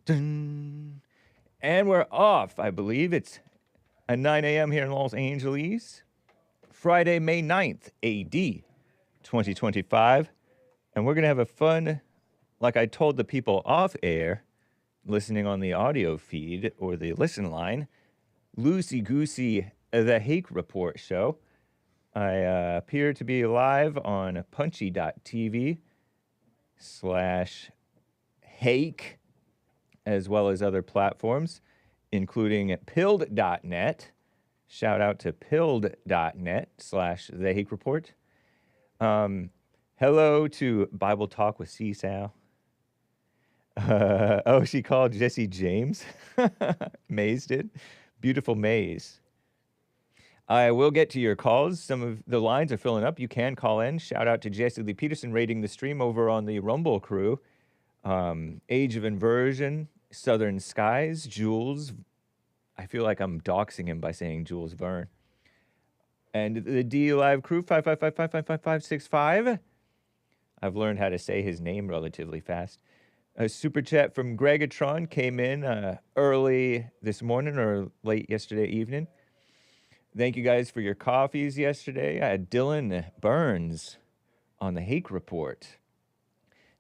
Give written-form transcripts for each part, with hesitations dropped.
Dun. And we're off. I believe it's at 9 a.m. here in Los Angeles. Friday, May 9th, AD 2025. And we're going to have a fun, like I told the people off air, listening on the audio feed or the listen line, loosey-goosey, the Hake Report show. I appear to be live on punchy.tv/Hake, as well as other platforms, including pilled.net. Shout out to pilled.net/The Hake Report. Hello to Bible Talk with C-Sal. Oh, she called Jesse James. Maze did. Beautiful Maze. I will get to your calls. Some of the lines are filling up. You can call in. Shout out to Jesse Lee Peterson rating the stream over on the Rumble crew. Age of Inversion, Southern Skies, Jules. I feel like I'm doxing him by saying Jules Verne. And the D Live crew, 555-555-5565. I've learned how to say his name relatively fast. A super chat from Gregatron came in early this morning or late yesterday evening. Thank you guys for your coffees yesterday. I had Dylan Burns on the Hake Report.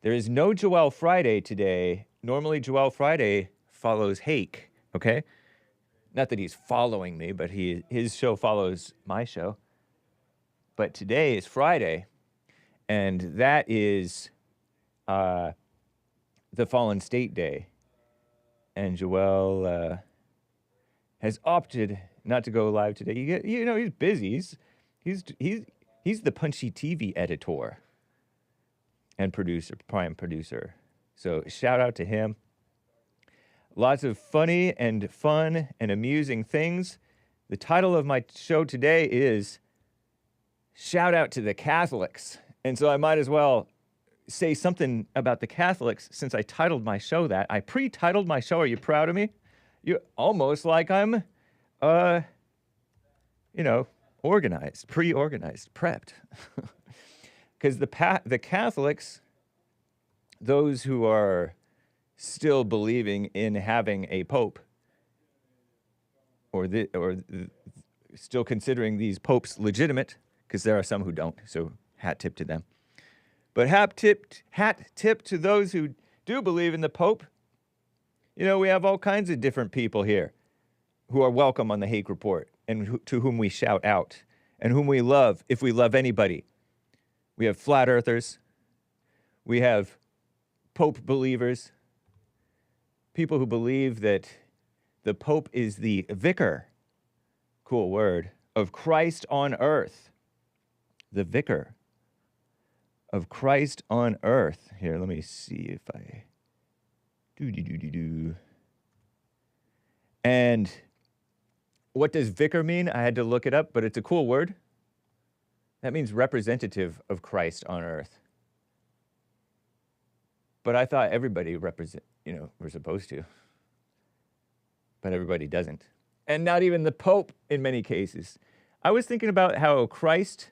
There is no Joel Friday today. Normally, Joel Friday follows Hake, okay? Not that he's following me, but his show follows my show. But today is Friday, and that is the Fallen State Day. And Joel has opted not to go live today. He's busy. He's the Punchy TV editor and producer, prime producer. So shout out to him. Lots of funny and fun and amusing things. The title of my show today is Shout Out to the Catholics. And so I might as well say something about the Catholics since I titled my show that. I pre-titled my show. Are you proud of me? You're almost like I'm organized, pre-organized, prepped. Because the Catholics, those who are still believing in having a pope, or still considering these popes legitimate, because there are some who don't, so hat tip to them. But hat tip to those who do believe in the pope. We have all kinds of different people here who are welcome on the Hake Report and to whom we shout out and whom we love if we love anybody. We have flat earthers. We have Pope believers. People who believe that the Pope is the vicar, cool word, of Christ on earth. The vicar of Christ on earth. Here, let me see if I do. And what does vicar mean? I had to look it up, but it's a cool word. That means representative of Christ on earth. But I thought everybody we're supposed to. But everybody doesn't. And not even the Pope in many cases. I was thinking about how Christ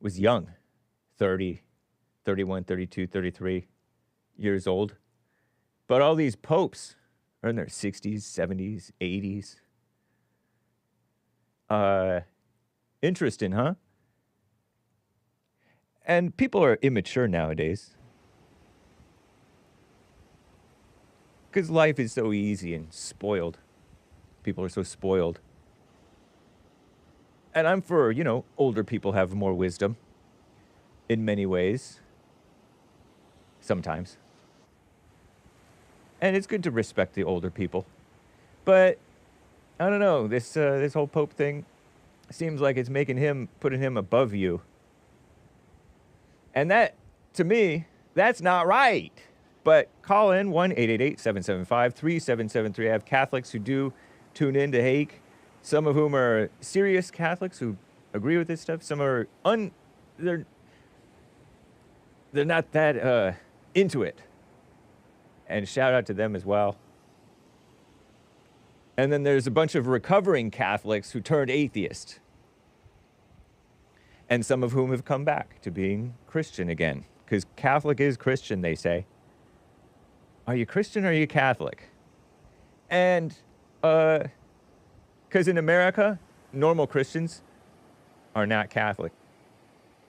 was young. 30, 31, 32, 33 years old. But all these popes are in their 60s, 70s, 80s. Interesting, huh? And people are immature nowadays. Because life is so easy and spoiled. People are so spoiled. And I'm for, older people have more wisdom in many ways. Sometimes. And it's good to respect the older people. But, I don't know, this whole Pope thing seems like it's putting him above you. And that, to me, that's not right. But call in 1-888-775-3773. I have Catholics who do tune in to Hake, some of whom are serious Catholics who agree with this stuff. Some are they're not that into it. And shout out to them as well. And then there's a bunch of recovering Catholics who turned atheist. and some of whom have come back to being Christian again. Because Catholic is Christian, they say. Are you Christian or are you Catholic? And, because in America, normal Christians are not Catholic.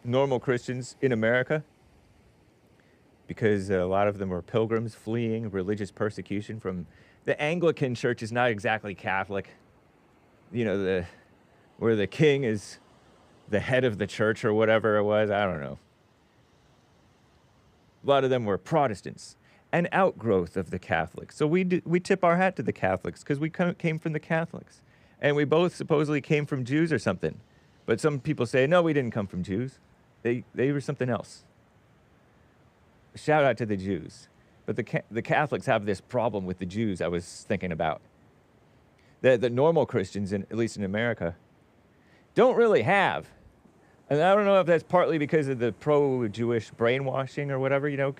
Normal Christians in America, because a lot of them were pilgrims fleeing religious persecution from the Anglican Church is not exactly Catholic. You know, where the king is the head of the church or whatever it was. I don't know. A lot of them were Protestants, an outgrowth of the Catholics. So we tip our hat to the Catholics because we came from the Catholics. And we both supposedly came from Jews or something. But some people say, no, we didn't come from Jews. They were something else. Shout out to the Jews. But the Catholics have this problem with the Jews I was thinking about. The normal Christians, at least in America, don't really have. And I don't know if that's partly because of the pro-Jewish brainwashing or whatever, you know,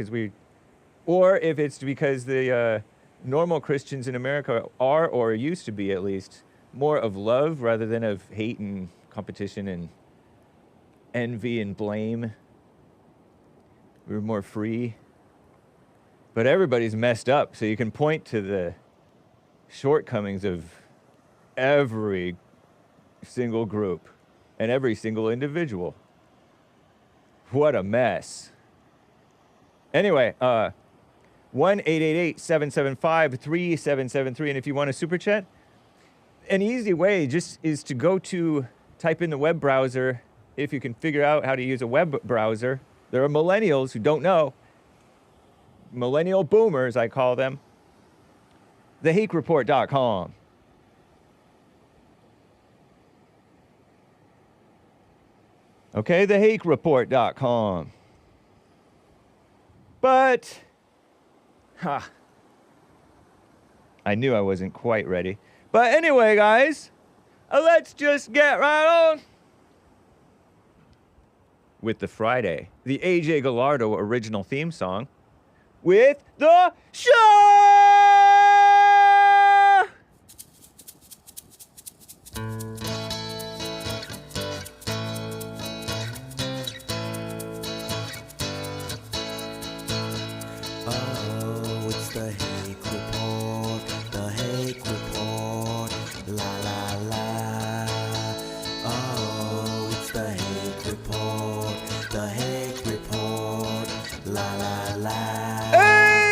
or if it's because the normal Christians in America are, or used to be at least, more of love rather than of hate and competition and envy and blame. We were more free. But everybody's messed up, so you can point to the shortcomings of every single group and every single individual. What a mess. Anyway, 1-888-775-3773, and if you want a super chat, an easy way just is to type in the web browser. If you can figure out how to use a web browser, there are millennials who don't know. Millennial boomers, I call them. TheHakeReport.com. Okay, TheHakeReport.com. But, I knew I wasn't quite ready. But anyway, guys, let's just get right on with the AJ Gallardo original theme song with the show! Oh, it's the Hake Report, the Hake Report, la la la. Oh, it's the Hake Report, the Hake Report, la la la. Hey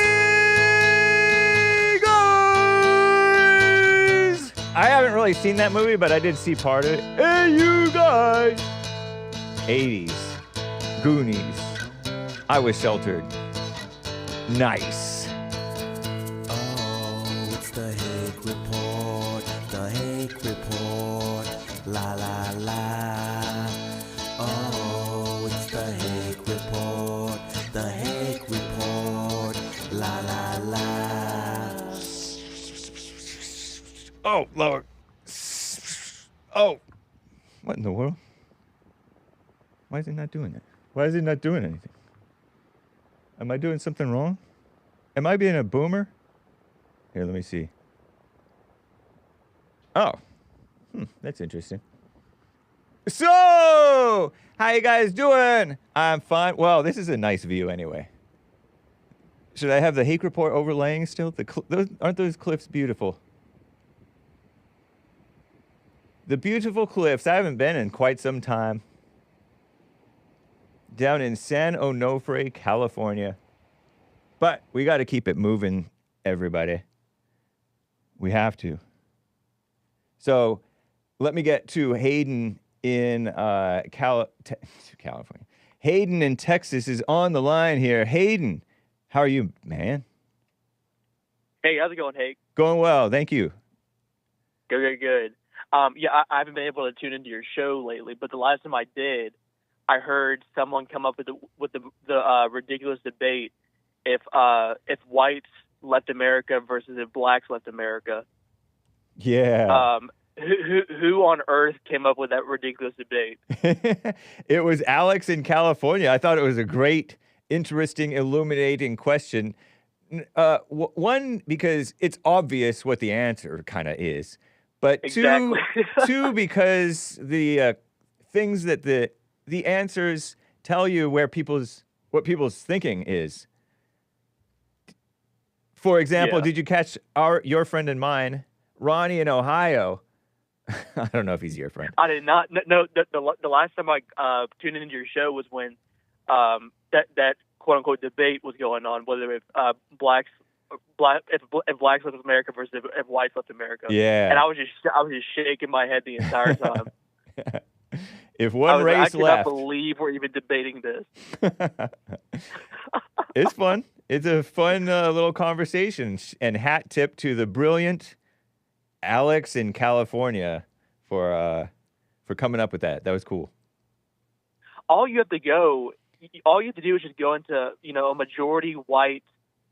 guys! I haven't really seen that movie, but I did see part of it. Hey you guys! 80s. Goonies. I Was Sheltered. Nice. Oh, it's the Hake Report, the Hake Report, la la la. Oh, it's the Hake Report, the Hake Report, la la la. Oh, lower. Oh. What in the world? Why is it not doing it? Why is it not doing anything? Am I doing something wrong? Am I being a boomer? Here, let me see. Oh. That's interesting. So, how you guys doing? I'm fine. Well, this is a nice view anyway. Should I have the Hake Report overlaying still? Aren't those cliffs beautiful? The beautiful cliffs I haven't been in quite some time. Down in San Onofre, California. But we got to keep it moving, everybody. We have to. So let me get to Hayden in California. Hayden in Texas is on the line here. Hayden, how are you, man? Hey, how's it going, Hake? Going well, thank you. Good. Yeah, I haven't been able to tune into your show lately, but the last time I did, I heard someone come up with the ridiculous debate if whites left America versus if blacks left America. Yeah. Who on earth came up with that ridiculous debate? It was Alex in California. I thought it was a great, interesting, illuminating question. One, because it's obvious what the answer kind of is, but Exactly. two, because the things that the the answers tell you what people's thinking is. For example, Yeah. did you catch your friend and mine, Ronnie in Ohio? I don't know if he's your friend. I did not. No, the last time I tuned into your show was when that quote unquote debate was going on, whether if blacks left America versus if whites left America. Yeah. And I was just shaking my head the entire time. If one race I cannot left, believe we're even debating this. it's fun. It's a fun little conversation. And hat tip to the brilliant Alex in California for coming up with that. That was cool. All you have to do is just go into, a majority white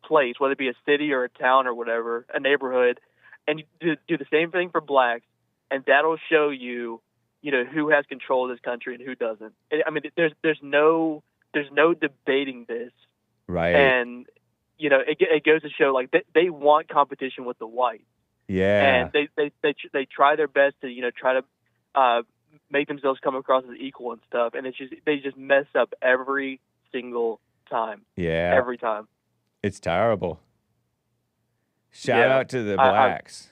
place, whether it be a city or a town or whatever, a neighborhood, and you do the same thing for blacks, and that'll show you, who has control of this country and who doesn't. I mean, there's no debating this. Right. And, it goes to show, like, they want competition with the whites. Yeah. And they try their best to, try to make themselves come across as equal and stuff. And they just mess up every single time. Yeah. Every time. It's terrible. Shout out to the blacks.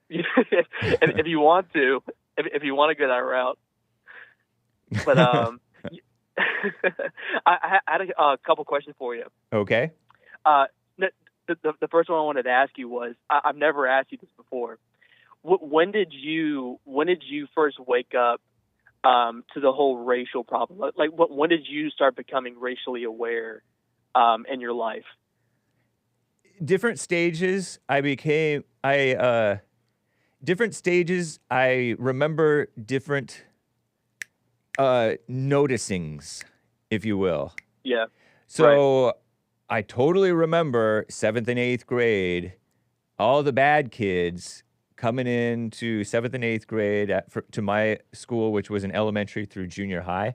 If you want to, if you want to go that route. But I had a couple questions for you. Okay. The first one I wanted to ask you was, I've never asked you this before. When did you first wake up to the whole racial problem? Like, when did you start becoming racially aware in your life? Different stages. Different stages. I remember different noticings, if you will. Yeah. So. Right. I totally remember 7th and 8th grade, all the bad kids coming into 7th and 8th grade to my school, which was an elementary through junior high.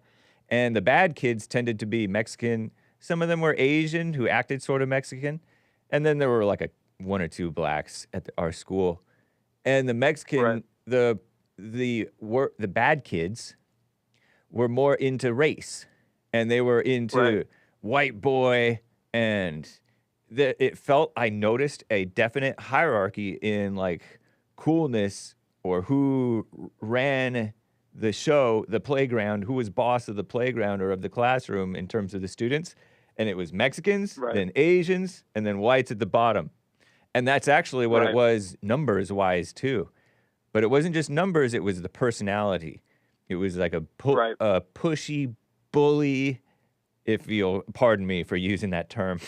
And the bad kids tended to be Mexican. Some of them were Asian who acted sort of Mexican. And then there were like one or two blacks at our school. And the Mexican, right. the bad kids were more into race. And they were into right. white boy. And I noticed a definite hierarchy in like coolness or who ran the show, the playground, who was boss of the playground or of the classroom in terms of the students. And it was Mexicans, right. then Asians, and then whites at the bottom. And that's actually what right. it was numbers wise too. But it wasn't just numbers, it was the personality. It was like a pushy bully, if you'll pardon me for using that term,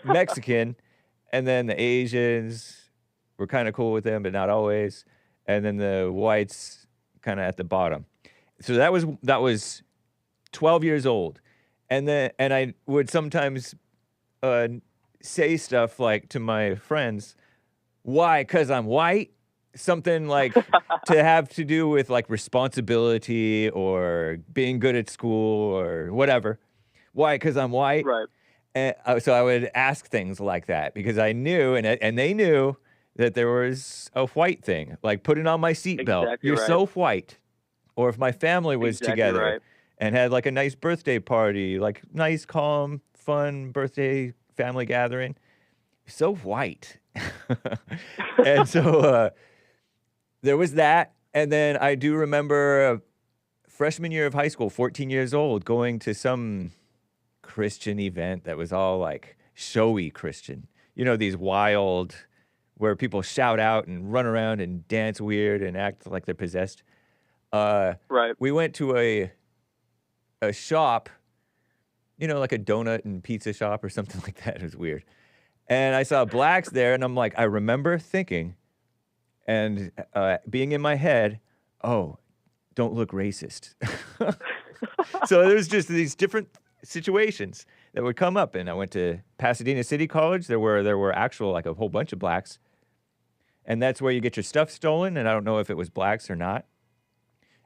Mexican, and then the Asians were kind of cool with them, but not always, and then the whites kind of at the bottom. So that was 12 years old, and I would sometimes say stuff like to my friends, "Why? 'Cause I'm white." Something like to have to do with like responsibility or being good at school or whatever. Why? Because I'm white. Right. And so I would ask things like that because I knew and they knew that there was a white thing, like putting on my seatbelt. Exactly You're right. so white. Or if my family was exactly together right. and had like a nice birthday party, like nice, calm, fun birthday family gathering. So white. And so there was that, and then I do remember freshman year of high school, 14 years old, going to some Christian event that was all like showy Christian. You know, these wild, where people shout out and run around and dance weird and act like they're possessed. Right. We went to a shop, like a donut and pizza shop or something like that. It was weird. And I saw blacks there, and I'm like, I remember thinking, and being in my head, oh, don't look racist. So there's just these different situations that would come up. And I went to Pasadena City College. There were actual, like a whole bunch of blacks. And that's where you get your stuff stolen. And I don't know if it was blacks or not.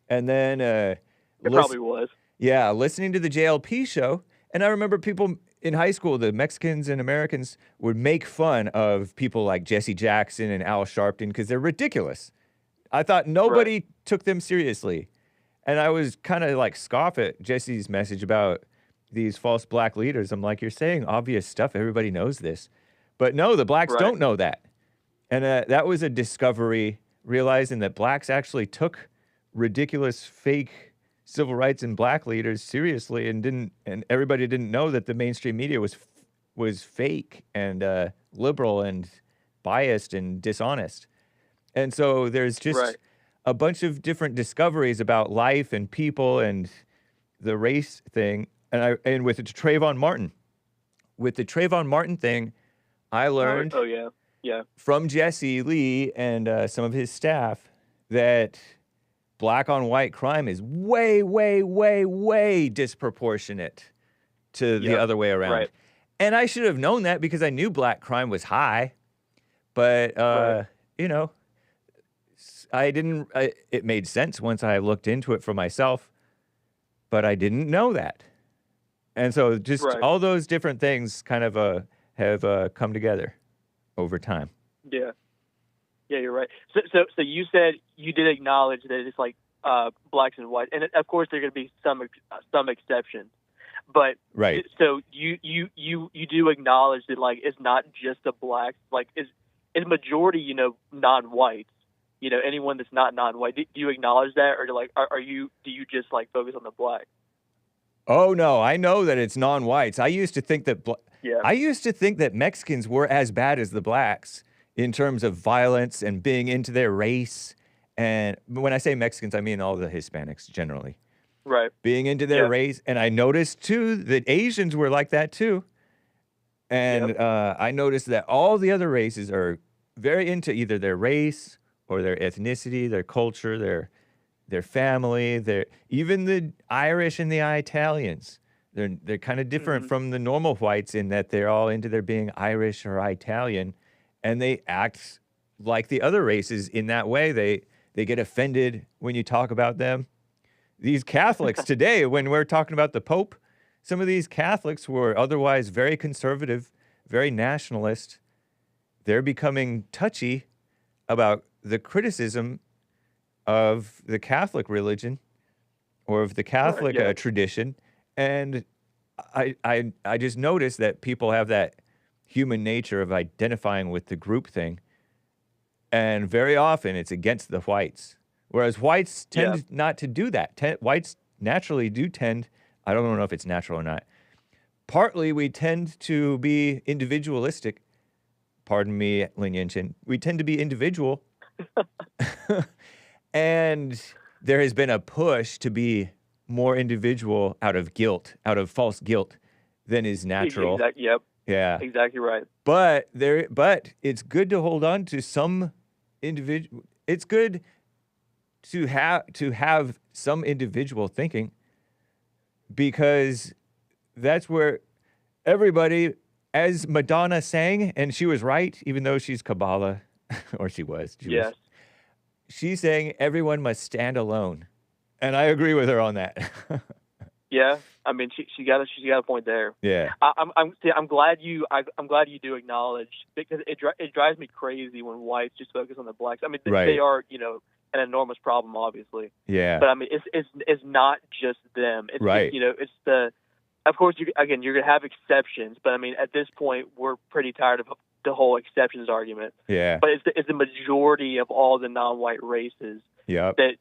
And then... it probably was. Yeah, listening to the JLP show. And I remember people in high school, the Mexicans and Americans would make fun of people like Jesse Jackson and Al Sharpton because they're ridiculous. I thought nobody took them seriously. And I was kind of like scoff at Jesse's message about these false black leaders. I'm like, you're saying obvious stuff. Everybody knows this. But no, the blacks Right. don't know that. And that was a discovery, realizing that blacks actually took ridiculous, fake civil rights and black leaders seriously, and everybody didn't know that the mainstream media was fake and liberal and biased and dishonest. And so there's just Right. a bunch of different discoveries about life and people and the race thing. And with the Trayvon Martin thing, I learned Oh yeah. Yeah. from Jesse Lee and some of his staff that black on white crime is way, way, way, way disproportionate to the other way around. Right. And I should have known that because I knew black crime was high. But, you know, it made sense once I looked into it for myself, but I didn't know that. And so just all those different things kind of have come together over time. Yeah. Yeah, you're right. So you said you did acknowledge that it's like blacks and whites, and of course there are going to be some exceptions, but right. So you do acknowledge that like it's not just the blacks, like it's majority non-whites, anyone that's not non-white. Do you acknowledge that, or do you just like focus on the black? Oh no, I know that it's non-whites. I used to think that Mexicans were as bad as the blacks in terms of violence and being into their race. And when I say Mexicans, I mean all the Hispanics generally. Right. Being into their race. And I noticed too that Asians were like that too. And I noticed that all the other races are very into either their race or their ethnicity, their culture, their family, even the Irish and the Italians. They're kind of different from the normal whites in that they're all into their being Irish or Italian, and they act like the other races in that way. They get offended when you talk about them. These Catholics today, when we're talking about the Pope, some of these Catholics who are otherwise very conservative, very nationalist, they're becoming touchy about the criticism of the Catholic religion or of the Catholic tradition. And I just noticed that people have that human nature of identifying with the group thing. And very often it's against the whites. Whereas whites tend not to do that. Whites naturally do tend, I don't know if it's natural or not. Partly we tend to be individualistic. Pardon me, Lin Yin-chin. We tend to be individual. And there has been a push to be more individual out of guilt, out of false guilt, than is natural. Yeah. Exactly right. But it's good to hold on to some individual. It's good to have some individual thinking, because that's where everybody, as Madonna sang, and she was right, even though she's Kabbalah, or she was. She's saying everyone must stand alone. And I agree with her on that. Yeah, I mean, she got a point there. Yeah, I'm glad you do acknowledge, because it drives me crazy when whites just focus on the blacks. I mean, they are an enormous problem, obviously. Yeah, but I mean, it's not just them. It's, right. It's the, of course, you're gonna have exceptions, but I mean, at this point, we're pretty tired of the whole exceptions argument. Yeah, but it's the majority of all the non-white races. Yeah, that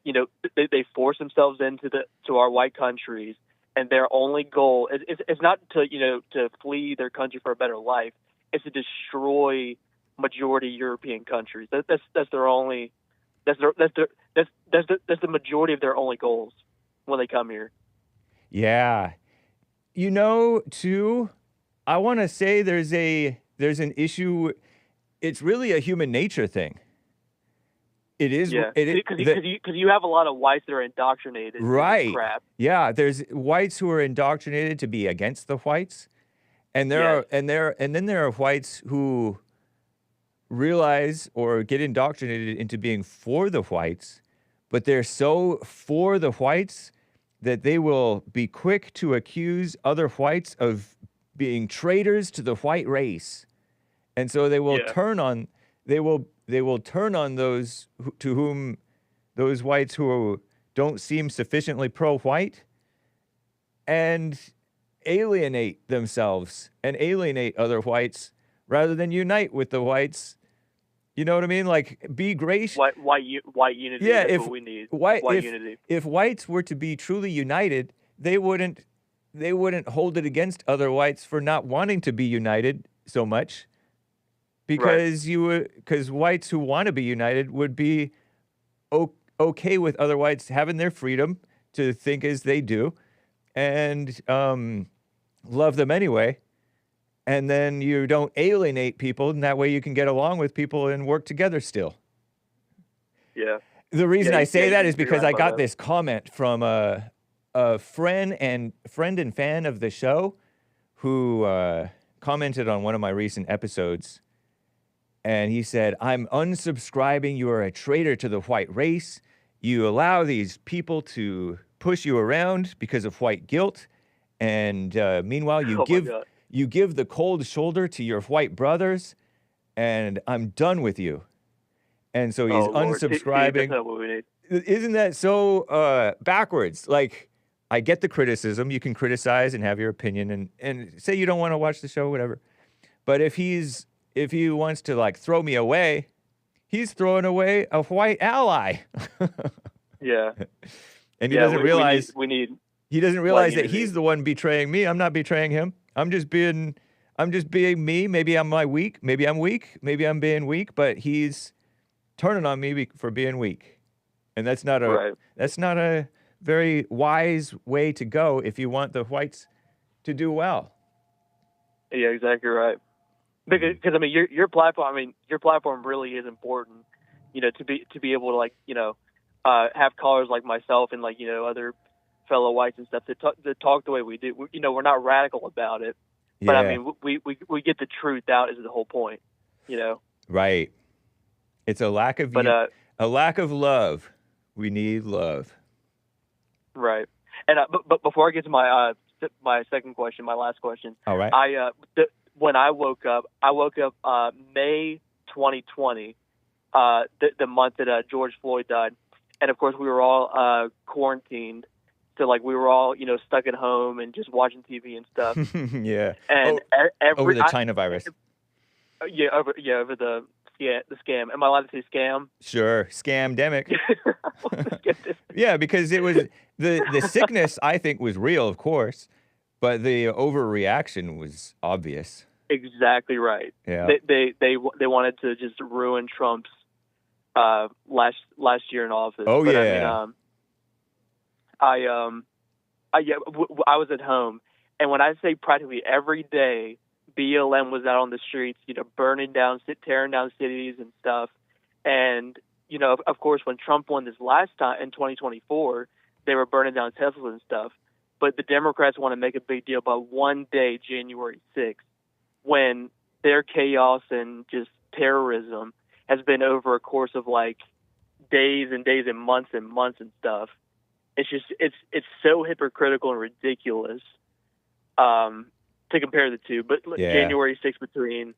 they force themselves to our white countries, and their only goal is not to flee their country for a better life. It's to destroy majority European countries. That's the majority of their only goals when they come here. Yeah, too, I want to say there's an issue. It's really a human nature thing. It is, because you have a lot of whites that are indoctrinated. Right. Crap. Yeah, there's whites who are indoctrinated to be against the whites, and then there are whites who realize or get indoctrinated into being for the whites, but they're so for the whites that they will be quick to accuse other whites of being traitors to the white race, and so they will turn on those to whom those whites who don't seem sufficiently pro-white and alienate themselves and alienate other whites rather than unite with the whites. You know what I mean? Like, be gracious. White unity. Yeah, That's if what we need. white Unity. if whites were to be truly united, they wouldn't hold it against other whites for not wanting to be united so much, because because whites who want to be united would be okay with other whites having their freedom to think as they do, and love them anyway. And then you don't alienate people, and that way you can get along with people and work together still. Yeah. The reason I say that is you're because right I about got that. this comment from a friend and fan of the show who commented on one of my recent episodes. And he said, "I'm unsubscribing. You are a traitor to the white race. You allow these people to push you around because of white guilt. And meanwhile, Oh my God. you give the cold shoulder to your white brothers. And I'm done with you." And so he's Oh, Lord. See, that's unsubscribing. not what we need. Isn't that so backwards? Like, I get the criticism. You can criticize and have your opinion and say you don't want to watch the show, whatever. But if he wants to, like, throw me away, he's throwing away a white ally. Yeah. And he doesn't realize we need he doesn't realize that unity. he's the one betraying me. I'm not betraying him. I'm just being me. Maybe I'm weak. Maybe I'm weak. Maybe I'm being weak, but he's turning on me for being weak. And that's not a very wise way to go if you want the whites to do well. Yeah, exactly right. Because I mean, your platform. I mean, your platform really is important. You know, to be able to, like, you know, have callers like myself and, like, you know, other fellow whites and stuff to talk the way we do. You know, we're not radical about it, but I mean, we get the truth out is the whole point. You know. Right. It's a lack of a lack of love. We need love. Right. And but before I get to my second question, my last question. All right. When I woke up May 2020, the month that George Floyd died, and of course we were all quarantined, so, like, we were all, you know, stuck at home and just watching TV and stuff. Yeah. And over the China virus. Over the scam. Am I allowed to say scam? Sure, scamdemic. Yeah, because it was the sickness, I think, was real, of course, but the overreaction was obvious. Exactly right. Yeah. They wanted to just ruin Trump's last year in office. Oh, but, yeah. I mean, I was at home, and when I say practically every day, BLM was out on the streets, you know, tearing down cities and stuff. And, you know, of course, when Trump won this last time in 2024, they were burning down Tesla and stuff. But the Democrats want to make a big deal about one day, January 6th, when their chaos and just terrorism has been over a course of, like, days and days and months and stuff. It's just it's so hypocritical and ridiculous to compare the two. But Yeah. January 6th between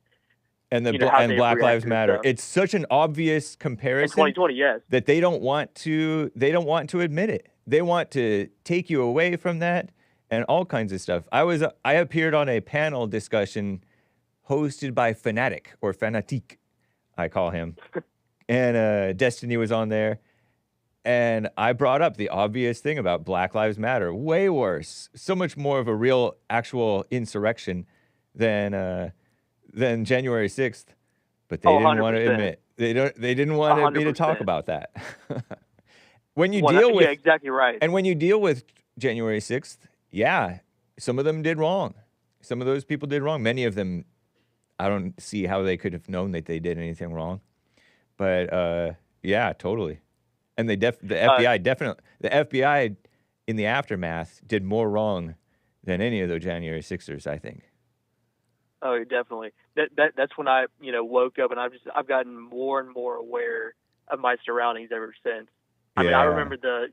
And you know, how they've Black Lives reacted and Matter. stuff. It's such an obvious in comparison 2020, yes. that they don't want to admit it. They want to take you away from that and all kinds of stuff. I appeared on a panel discussion hosted by Fanatic, or Fanatique, I call him. And Destiny was on there. And I brought up the obvious thing about Black Lives Matter. Way worse. So much more of a real, actual insurrection than January 6th. But they didn't want to 100%. admit. They didn't want me to talk 100%. about that. When you Well, deal with yeah, exactly right. And when you deal with January 6th, yeah, some of them did wrong. Some of those people did wrong. Many of them, I don't see how they could have known that they did anything wrong. But yeah, totally. And the FBI in the aftermath did more wrong than any of the January 6ers, I think. Oh, definitely. That's when I, you know, woke up, and I've gotten more and more aware of my surroundings ever since. I mean, I remember the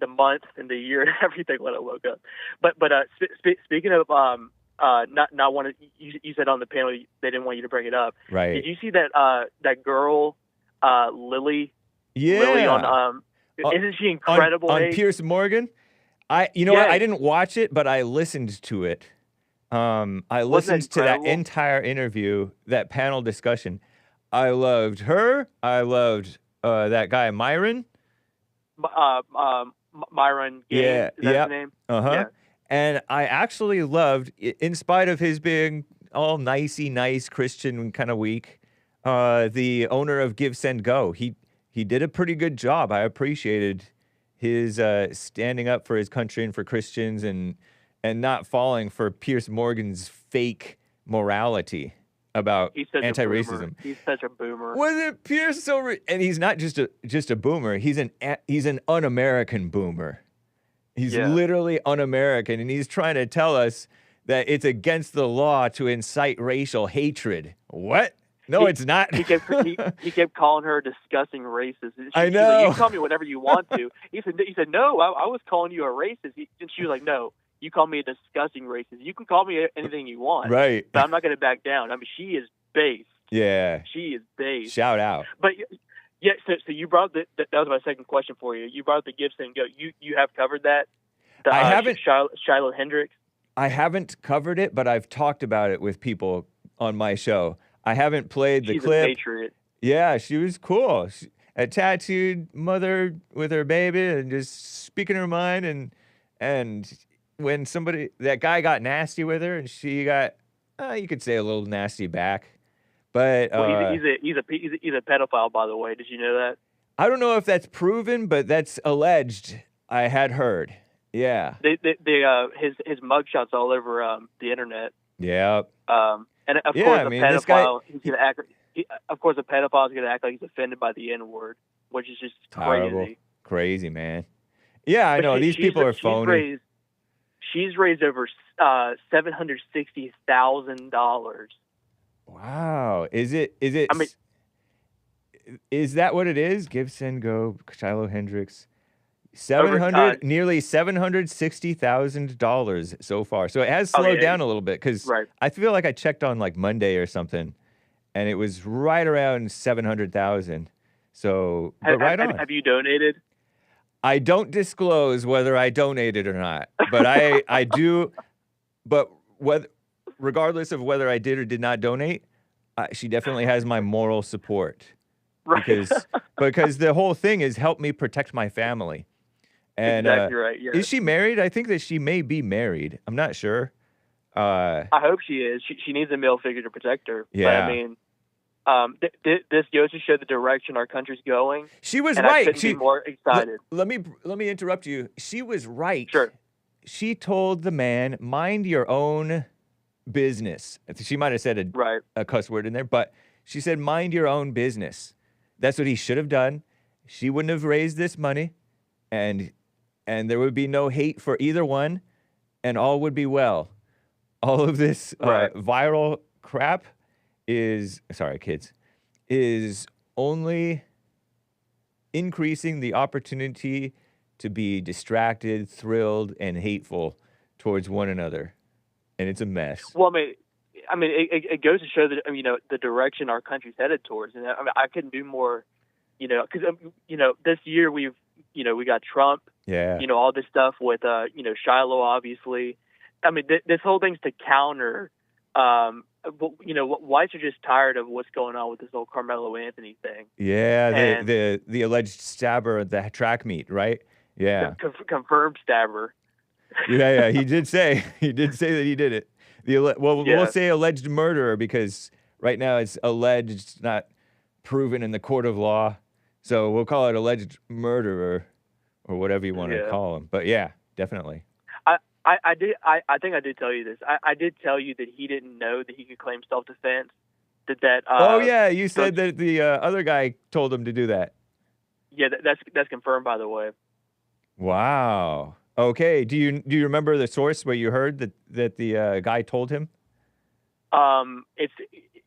month and the year and everything when I woke up. But speaking of not wanting, you said on the panel they didn't want you to bring it up. Right. Did you see that that girl Lily? Yeah. Lily on Isn't she incredible? On Hake? Piers Morgan? You know what? Yes. I didn't watch it, but I listened to it. I Wasn't listened it to that incredible? entire interview, that panel discussion. I loved her. I loved that guy Myron. Myron Gaines, Yeah, is that yeah. his name? Uh-huh. Yeah. And I actually loved, in spite of his being all nicey nice Christian kind of weak, the owner of Give Send Go. He did a pretty good job. I appreciated his standing up for his country and for Christians and not falling for Piers Morgan's fake morality about He's such anti-racism. a boomer. He's such a boomer. Wasn't Piers so? And he's not just a boomer. He's an un-American boomer. He's literally un-American, and he's trying to tell us that it's against the law to incite racial hatred. What? No, it's not. He kept calling her disgusting racist. I She's know. like, you can call me whatever you want to. He said no, I was calling you a racist. And she was like, no, you call me a disgusting racist. You can call me anything you want. Right. But I'm not going to back down. I mean, she is based. Yeah. She is based. Shout out. But yeah, so you brought that was my second question for you. You brought up the Gibson Go. You have covered that. I haven't. Shiloh Hendricks. I haven't covered it, but I've talked about it with people on my show. I haven't played the She's clip. a patriot. Yeah, she was cool. A tattooed mother with her baby and just speaking her mind. And when that guy got nasty with her, and she got, you could say a little nasty back. But Well, he's a pedophile, by the way. Did you know that? I don't know if that's proven, but that's alleged. I had heard. Yeah. His mugshots all over the internet. Yeah. And of course, a pedophile he's gonna act. Of course, a pedophile is gonna act like he's offended by the N word, which is just Terrible. Crazy, man. Yeah, I But know these people are phony. She's raised over $760,000. Wow. Is it? I mean, is that what it is? Give, Send, Go, Shiloh Hendricks. Nearly $760,000 so far. So it has slowed down a little bit because I feel like I checked on like Monday or something, and it was right around 700,000. So right on. Have you donated? I don't disclose whether I donated or not, but I do. But regardless of whether I did or did not donate, she definitely has my moral support. Right. Because the whole thing is help me protect my family. And exactly right. Yeah. Is she married? I think that she may be married. I'm not sure. I hope she is. She needs a male figure to protect her. Yeah. But, I mean, this goes to show the direction our country's going. She was and right. I couldn't be more excited. Let me interrupt you. She was right. Sure. She told the man, mind your own business. She might have said a cuss word in there, but she said, mind your own business. That's what he should have done. She wouldn't have raised this money, and there would be no hate for either one, and all would be well. All of this viral crap is only increasing the opportunity to be distracted, thrilled, and hateful towards one another. And it's a mess. Well, I mean, it goes to show that, the direction our country's headed towards. And I couldn't do more, because, this year we got Trump, all this stuff with, Shiloh, obviously. I mean, this whole thing's to counter, whites are just tired of what's going on with this whole Carmelo Anthony thing. Yeah, the alleged stabber at the track meet, right? Yeah. Confirmed stabber. Yeah, he did say that he did it. We'll say alleged murderer because right now it's alleged, not proven in the court of law. So we'll call it alleged murderer or whatever you want to call him. But yeah, definitely. I think I did tell you this. I did tell you that he didn't know that he could claim self-defense. Oh yeah, you said that the other guy told him to do that. Yeah, that's confirmed, by the way. Wow. Okay. Do you remember the source where you heard that the guy told him?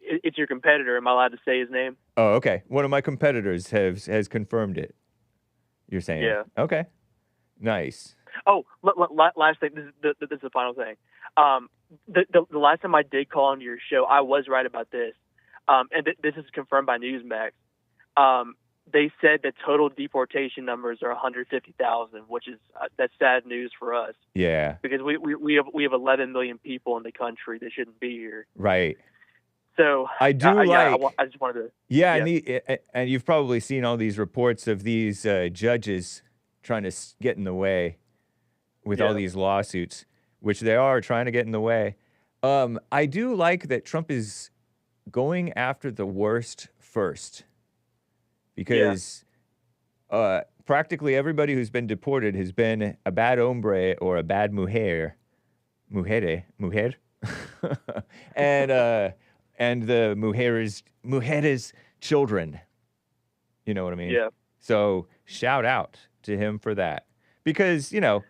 It's your competitor. Am I allowed to say his name? Oh, okay. One of my competitors has confirmed it. You're saying? Yeah. Okay. Nice. Oh, last thing. This is the final thing. The last time I did call into your show, I was right about this. And this is confirmed by Newsmax. they said the total deportation numbers are 150,000, which is that's sad news for us. Yeah. Because we have 11 million people in the country that shouldn't be here. Right. So I do I just wanted to. Yeah, and you've probably seen all these reports of these judges trying to get in the way with all these lawsuits, which they are trying to get in the way. I do like that Trump is going after the worst first, because practically everybody who's been deported has been a bad hombre or a bad mujer, and the mujeres children. You know what I mean? Yeah. So shout out to him for that, because those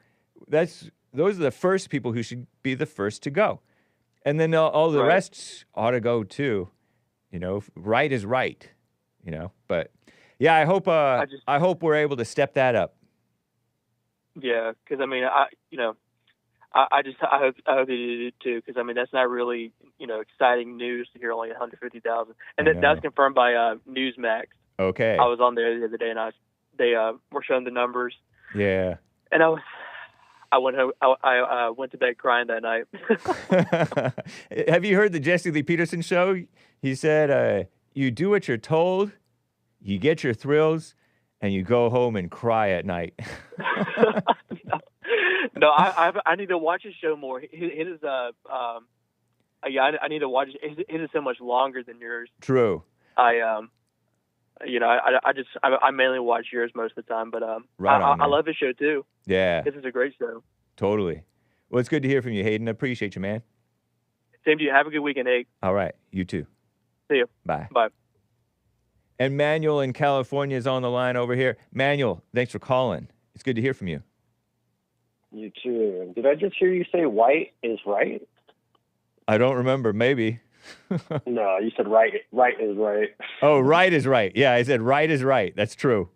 are the first people who should be the first to go, and then all the rest ought to go too. Right is right. But yeah, I hope I hope we're able to step that up. Yeah, because I mean, I hope they do too, because I mean that's not really exciting news to hear only 150,000, and that was confirmed by Newsmax. Okay. I was on there the other day, and they were showing the numbers. Yeah. And I went home. I went to bed crying that night. Have you heard the Jesse Lee Peterson show? He said, "You do what you're told, you get your thrills, and you go home and cry at night." No, I need to watch his show more. His is I need to watch it. His is so much longer than yours. True. I mainly watch yours most of the time, but I love his show too. Yeah. This is a great show. Totally. Well, it's good to hear from you, Hayden. I appreciate you, man. Same to you. Have a good weekend, Hake. All right. You too. See you. Bye. Bye. And Manuel in California is on the line over here. Manuel, thanks for calling. It's good to hear from you. You too. Did I just hear you say white is right? I don't remember. Maybe. No, you said right. Right is right. Oh, right is right. Yeah, I said right is right. That's true.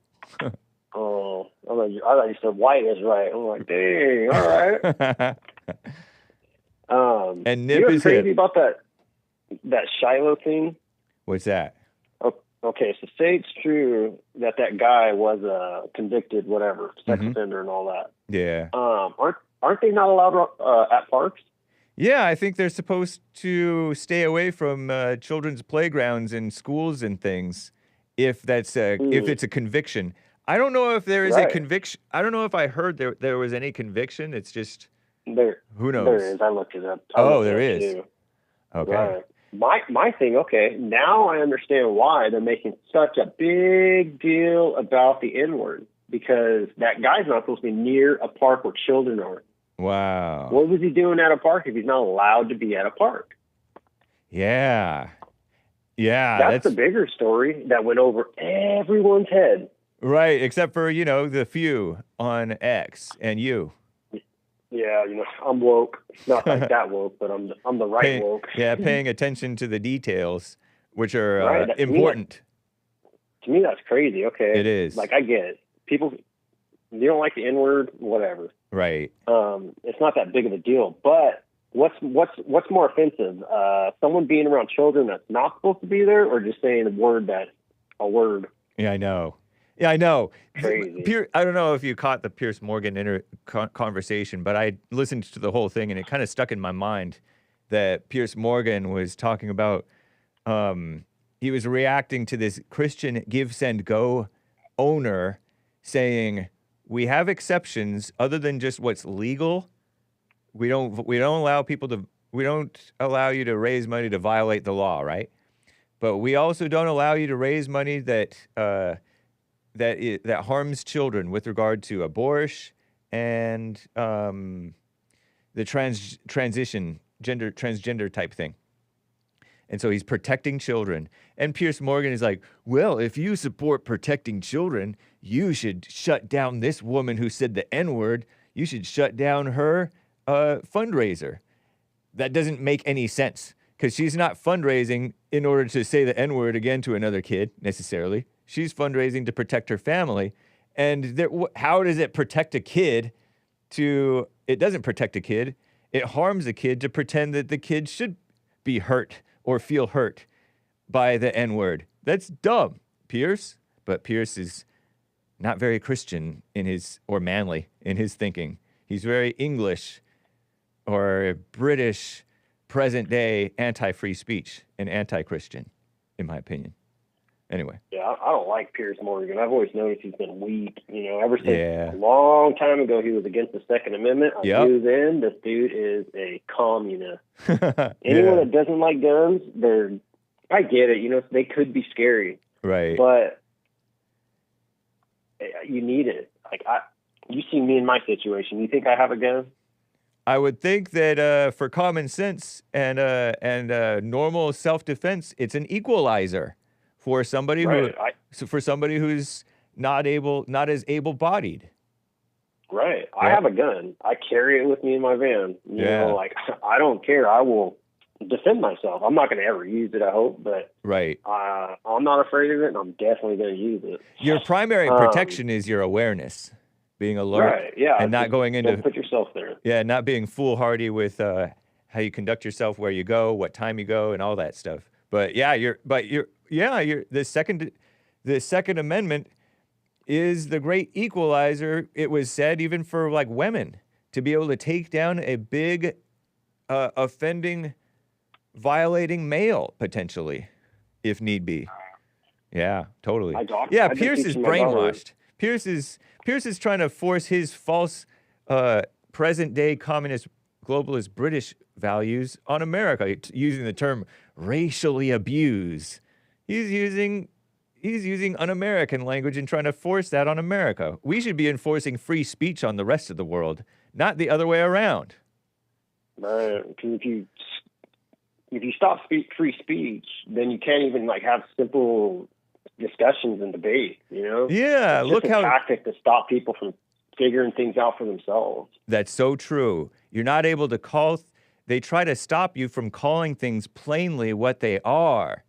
Oh, I thought you said white is right. I'm like, dang, all right. And Nip you is crazy hip. about that Shiloh thing? What's that? Okay, so say it's true that guy was convicted, whatever, sex offender and all that. Yeah. Aren't they not allowed at parks? Yeah, I think they're supposed to stay away from children's playgrounds and schools and things if that's if it's a conviction. I don't know if there is a conviction. I don't know if I heard there was any conviction. It's just who knows? There is. I looked it up. There is. Too. Okay. Right. My thing, okay, now I understand why they're making such a big deal about the N-word, because that guy's not supposed to be near a park where children are. Wow. What was he doing at a park if he's not allowed to be at a park? Yeah. Yeah. That's the bigger story that went over everyone's head. Right, except for, the few on X and you. Yeah, I'm woke. Not like that woke, but I'm the right woke. Yeah, paying attention to the details, which are important. To me, that's crazy. Okay. It is. Like, I get it. People, you don't like the N-word, whatever. Right. It's not that big of a deal. But what's more offensive? Someone being around children that's not supposed to be there, or just saying a word? Yeah, I know. Yeah, I know. Crazy. I don't know if you caught the Piers Morgan conversation, but I listened to the whole thing, and it kind of stuck in my mind that Piers Morgan was talking about. He was reacting to this Christian Give, Send, Go owner saying, "We have exceptions other than just what's legal. We don't allow we don't allow you to raise money to violate the law, right? But we also don't allow you to raise money that harms children with regard to abortion and the transgender type thing." And so he's protecting children. And Piers Morgan is like, well, if you support protecting children, you should shut down this woman who said the N-word. You should shut down her fundraiser. That doesn't make any sense, because she's not fundraising in order to say the N-word again to another kid necessarily. She's fundraising to protect her family. And how does it protect a kid it doesn't protect a kid. It harms a kid to pretend that the kid should be hurt or feel hurt by the N-word. That's dumb, Piers. but Piers is not very Christian in his, or manly in his thinking. He's very English or British, present day anti-free speech and anti-Christian, in my opinion. Anyway. Yeah, I don't like Piers Morgan. I've always noticed he's been weak. You know, ever since Yeah. a long time ago he was against the Second Amendment. I Yep. knew then this dude is a communist. Yeah. Anyone that doesn't like guns, I get it. You know, they could be scary, Right. but you need it. Like you see me in my situation. You think I have a gun? I would think that for common sense and normal self-defense, it's an equalizer for somebody Right. who's not as able-bodied. Right. Yeah. I have a gun. I carry it with me in my van. You Yeah. know, like I don't care. I will defend myself. I'm not going to ever use it, I hope, but Right. I'm not afraid of it, and I'm definitely going to use it. Your primary protection is your awareness, being alert, Right. Yeah. and not going into Don't put yourself there. not being foolhardy with how you conduct yourself, where you go, what time you go, and all that stuff. But the Second Amendment is the great equalizer. It was said even for like women to be able to take down a big offending, violating male potentially, if need be. Yeah, totally. Yeah, I Piers just is teach my daughter- brainwashed. Piers is trying to force his false present-day communist, globalist British values on America, using the term racially abuse. He's using un-American language and trying to force that on America. We should be enforcing free speech on the rest of the world, not the other way around. Right. Because if you stop free speech, then you can't even like have simple discussions and debate. You know? Yeah, it's look just how a tactic to stop people from figuring things out for themselves. that's so true. You're not able to call. They try to stop you from calling things plainly what they are.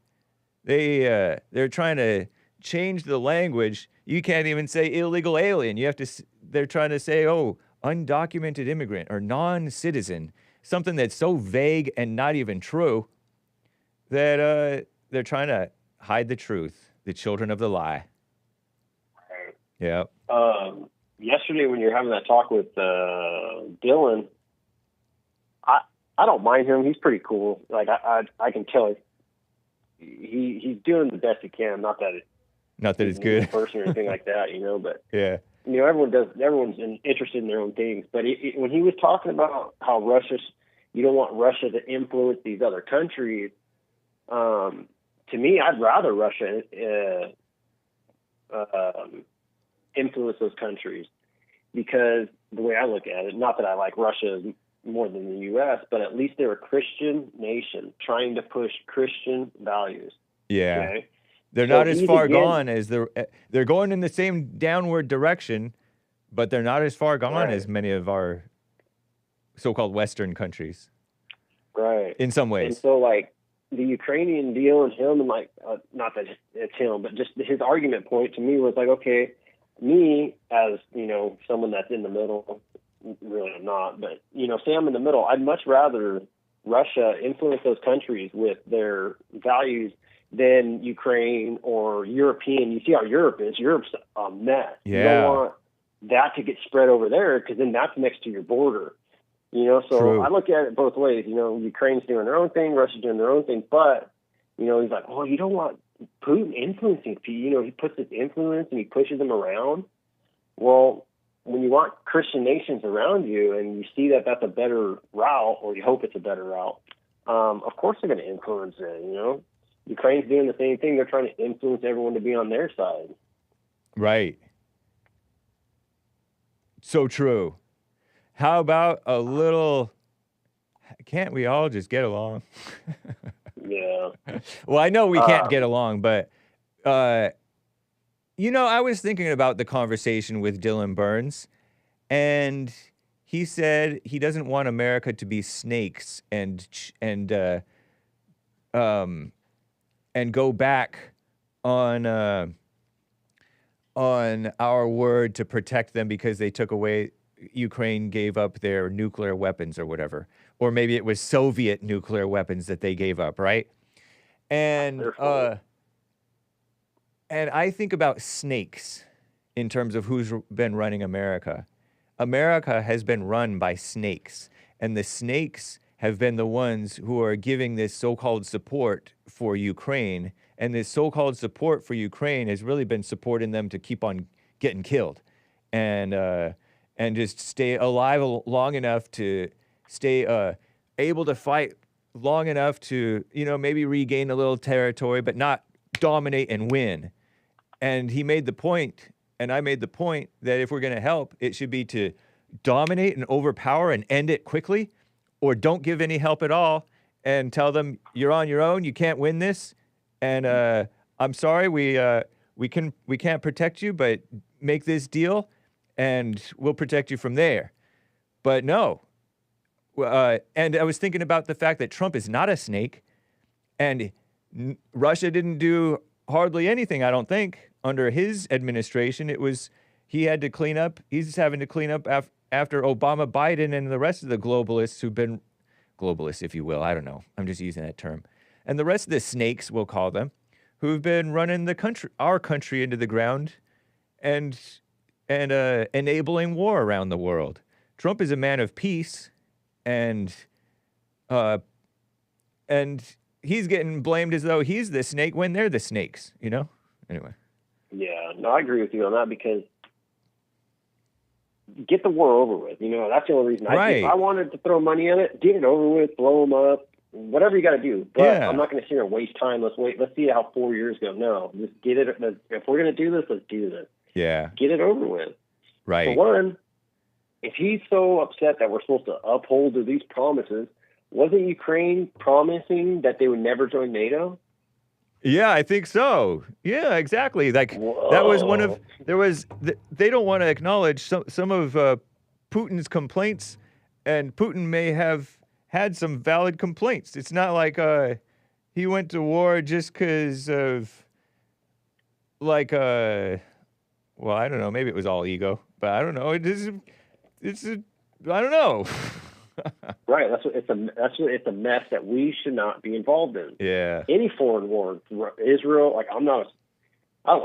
They're trying to change the language. You can't even say illegal alien. You have to. They're trying to say, oh, undocumented immigrant or non-citizen, something that's so vague and not even true that they're trying to hide the truth. The children of the lie. Right. Yeah. Yesterday when you're having that talk with Dylan, I don't mind him. He's pretty cool. Like I can tell he's doing the best he can. Not that it's good. a person or anything like that, you know. But Yeah. you know, everyone's interested in their own things. But when he was talking about how you don't want Russia to influence these other countries. To me, I'd rather Russia influence those countries, because the way I look at it, not that I like Russia more than the U.S., but at least they're a Christian nation trying to push Christian values. Yeah. Okay? They're So not as he's far again- gone as they're going in the same downward direction, but they're not as far gone Right. as many of our so-called Western countries Right. in some And ways. so, like, the Ukrainian deal and him, and like, not that it's him, but just his argument point to me was like, okay, me as, you know, someone that's in the middle, really I'm not, but, you know, say I'm in the middle, I'd much rather Russia influence those countries with their values than Ukraine or European. You see how Europe is. Europe's a mess. You Yeah. don't want that to get spread over there, because then that's next to your border. You know, so True. I look at it both ways. You know, Ukraine's doing their own thing, Russia's doing their own thing, but, you know, he's like, oh, you don't want Putin influencing people. You know, he puts his influence and he pushes them around. Well, when you want Christian nations around you and you see that that's a better route, or you hope it's a better route, of course they're going to influence it, you know. Ukraine's doing the same thing. They're trying to influence everyone to be on their side. Right. So true. How about a little, can't we all just get along? Yeah. Well, I know we can't get along, but, you know, I was thinking about the conversation with Dylan Burns, and he said he doesn't want America to be snakes and go back on our word to protect them because they took away, Ukraine gave up their nuclear weapons or whatever. Or maybe it was Soviet nuclear weapons that they gave up, right? And And I think about snakes in terms of who's been running America. America has been run by snakes, and the snakes have been the ones who are giving this so-called support for Ukraine, and this so-called support for Ukraine has really been supporting them to keep on getting killed, and just stay alive long enough to stay able to fight long enough to, maybe regain a little territory, but not dominate and win. And he made the point, and I made the point, that if we're going to help, it should be to dominate and overpower and end it quickly, or don't give any help at all and tell them you're on your own, you can't win this, and I'm sorry, we can't protect you, but make this deal, and we'll protect you from there. But no. And I was thinking about the fact that Trump is not a snake, and Russia didn't do hardly anything, I don't think, under his administration. He had to clean up. He's having to clean up after Obama, Biden, and the rest of the globalists who've been globalists, if you will. I don't know. I'm just using that term. And the rest of the snakes, we'll call them, who've been running our country into the ground and enabling war around the world. Trump is a man of peace, and he's getting blamed as though he's the snake when they're the snakes, Anyway. Yeah, no, I agree with you on that, because get the war over with. That's the only reason. Right. If I wanted to throw money on it, get it over with, blow them up, whatever you got to do. But Yeah. I'm not going to sit here and waste time. Let's see how 4 years go. No, just get it. If we're going to do this, let's do this. Yeah. Get it over with. Right. For one, if he's so upset that we're supposed to uphold to these promises, wasn't Ukraine promising that they would never join NATO? Yeah, I think so. Yeah, exactly. Like that was one of they don't want to acknowledge some of Putin's complaints, and Putin may have had some valid complaints. It's not like he went to war just because of well, I don't know. Maybe it was all ego, but I don't know. I don't know. Right. It's a mess that we should not be involved in. Yeah. Any foreign war, Israel. Like I don't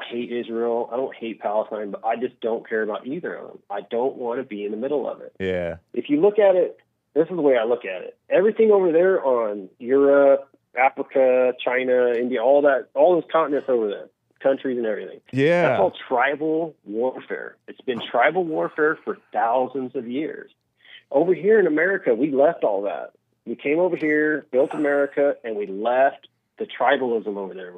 hate Israel. I don't hate Palestine, but I just don't care about either of them. I don't want to be in the middle of it. Yeah. If you look at it, this is the way I look at it. Everything over there on Europe, Africa, China, India, all those continents over there, countries and everything. Yeah. That's all tribal warfare. It's been tribal warfare for thousands of years. Over here in America, we left all that. We came over here, built America, and we left the tribalism over there.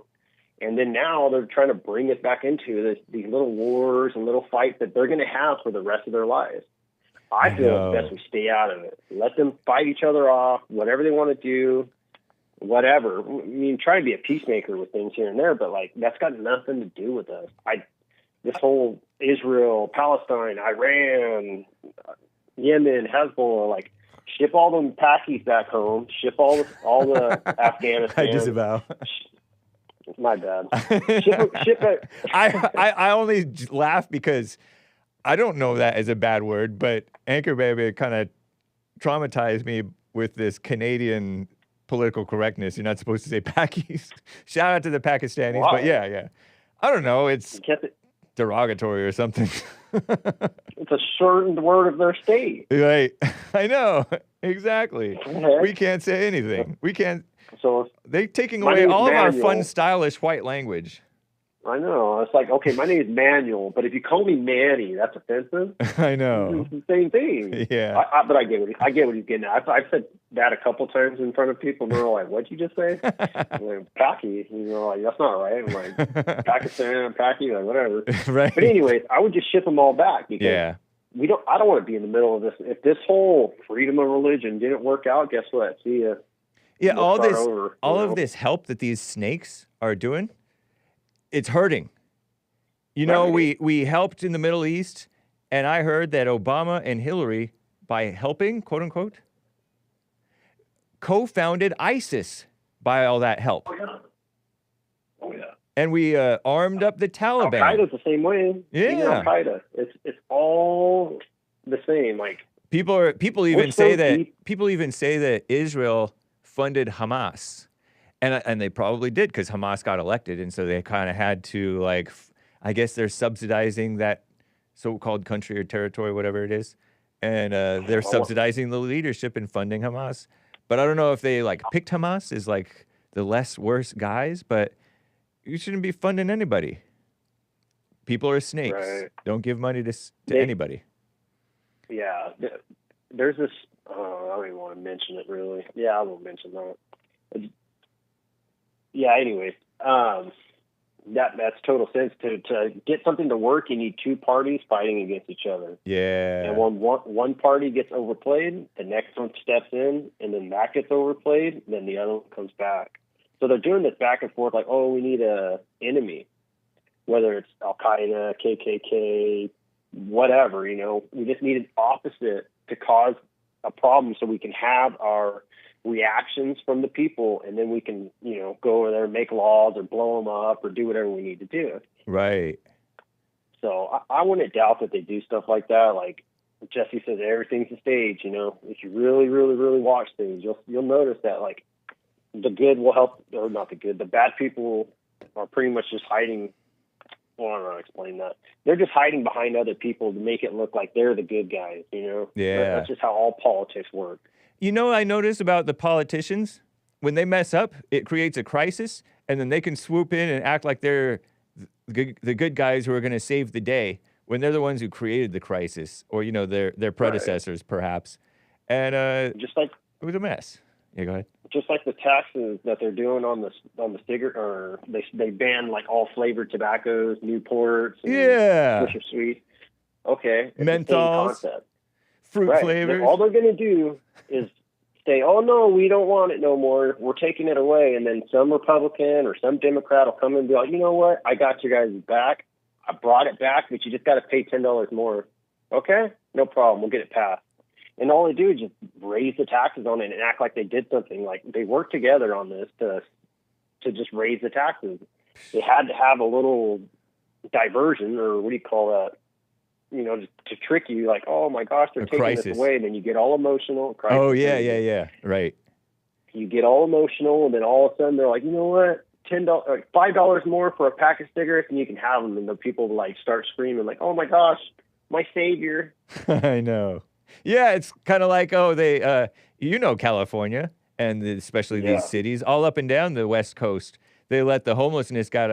And then now they're trying to bring us back into these little wars and little fights that they're going to have for the rest of their lives. I feel it's best we stay out of it. Let them fight each other off, whatever they want to do, whatever. I mean, try to be a peacemaker with things here and there, but that's got nothing to do with us. This whole Israel, Palestine, Iran, Yemen, Hezbollah, ship all them Pakis back home, ship all the Afghanistan. I disavow. My bad. Ship it. I only laugh because I don't know that as a bad word, but Anchor Baby kind of traumatized me with this Canadian political correctness. You're not supposed to say Pakis. Shout out to the Pakistanis, Wow. But yeah. I don't know. It's derogatory or something. It's a certain word of their state. Right. I know. Exactly. We can't say anything. We can't. So they're taking away all of our fun, stylish white language. I know. It's like, okay, my name is Manuel, but if you call me Manny, that's offensive. I know. It's the same thing. Yeah. But I get what he's getting at. I've said that a couple times in front of people, and they're like, "What'd you just say?" I'm like, Paki. That's not right. I'm like, Pakistan, Paki, whatever. Right. But anyways, I would just ship them all back because I don't want to be in the middle of this. If this whole freedom of religion didn't work out, guess what? See ya. Yeah, We'll all of this help that these snakes are doing, it's hurting. We helped in the Middle East, and I heard that Obama and Hillary, by helping, quote unquote, co-founded ISIS by all that help. Oh yeah. And we armed up the Taliban. Al-Qaeda's the same way. Yeah. Even Al-Qaeda. It's all the same. People even say that Israel funded Hamas, And they probably did because Hamas got elected, and so they kind of had to like, I guess they're subsidizing that so-called country or territory, whatever it is, and they're subsidizing the leadership and funding Hamas. But I don't know if they like picked Hamas as like the less worse guys, but you shouldn't be funding anybody. People are snakes. Right. Don't give money to anybody. Yeah, there's this. I don't even want to mention it really. Yeah, I won't mention that. Yeah. Anyways, that's total sense. To get something to work, you need two parties fighting against each other. Yeah. And when one party gets overplayed, the next one steps in, and then that gets overplayed, then the other one comes back. So they're doing this back and forth, like, oh, we need a enemy, whether it's Al Qaeda, KKK, whatever. We just need an opposite to cause a problem, so we can have our reactions from the people, and then we can, go over there and make laws or blow them up or do whatever we need to do. Right. So I wouldn't doubt that they do stuff like that. Like Jesse says, everything's a stage. If you really, really, really watch things, you'll notice that like the good will help, or not the good, the bad people are pretty much just hiding. Well, I don't know how to explain that. They're just hiding behind other people to make it look like they're the good guys. Yeah. That's just how all politics work. I noticed about the politicians, when they mess up, it creates a crisis, and then they can swoop in and act like they're the good guys who are going to save the day when they're the ones who created the crisis, or, their predecessors, perhaps. And just like it was a mess. Yeah, go ahead. Just like the taxes that they're doing on the cigarette, or they ban like all flavored tobaccos, Newports, and Swisher Sweet. Okay, menthols, fruit flavors. All they're going to do is say, "Oh no, we don't want it no more. We're taking it away." And then some Republican or some Democrat will come and be like, "You know what? I got you guys back. I brought it back, but you just got to pay $10 more." Okay, no problem. We'll get it passed. And all they do is just raise the taxes on it and act like they did something. Like they worked together on this to just raise the taxes. They had to have a little diversion, or what do you call that? To trick you, like, oh my gosh, they're taking this away. And then you get all emotional. Oh, yeah. Right. You get all emotional, and then all of a sudden they're like, you know what? $5 more for a pack of cigarettes, and you can have them. And the people like start screaming, like, oh my gosh, my savior. I know. Yeah, it's kind of like, they, California, and especially these cities, all up and down the West Coast, they let the homelessness get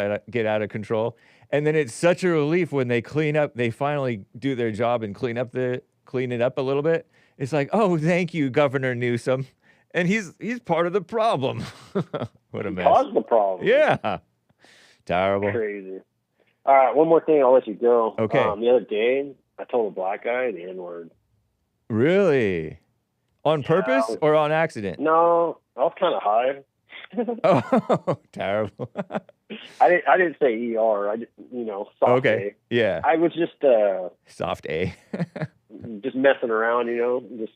out of control. And then it's such a relief when they finally do their job and clean it up a little bit. It's like, oh, thank you, Governor Newsom. And he's part of the problem. What a mess. Caused the problem. Yeah. Terrible. Crazy. All right, one more thing, I'll let you go. Okay. The other day, I told a black guy the N-word. Really? On purpose or on accident? No, I was kind of high. Oh, terrible. I didn't say ER. Soft okay. A. Yeah. I was just soft A. just messing around, just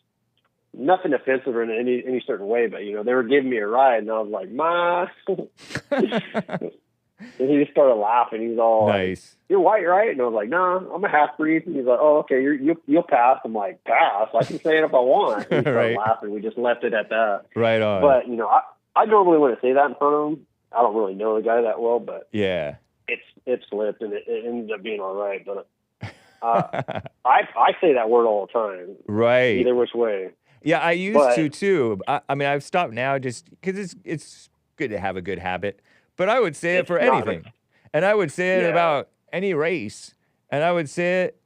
nothing offensive in any certain way, but they were giving me a ride, and I was like, "Ma." And he just started laughing. He was all nice. Like, "You're white, right?" And I was like, "No, I'm a half breed." And he's like, "Oh, okay, you'll pass." I'm like, "Pass? I can say it if I want." And he started laughing. We just left it at that. Right on. But I normally wouldn't say that in front of him. I don't really know the guy that well, but yeah, it slipped, and it ended up being all right. But I say that word all the time. Right. Either which way. Yeah, I used to too. I mean, I've stopped now just because it's good to have a good habit. But I would say it for anything, and I would say it about any race, and I would say it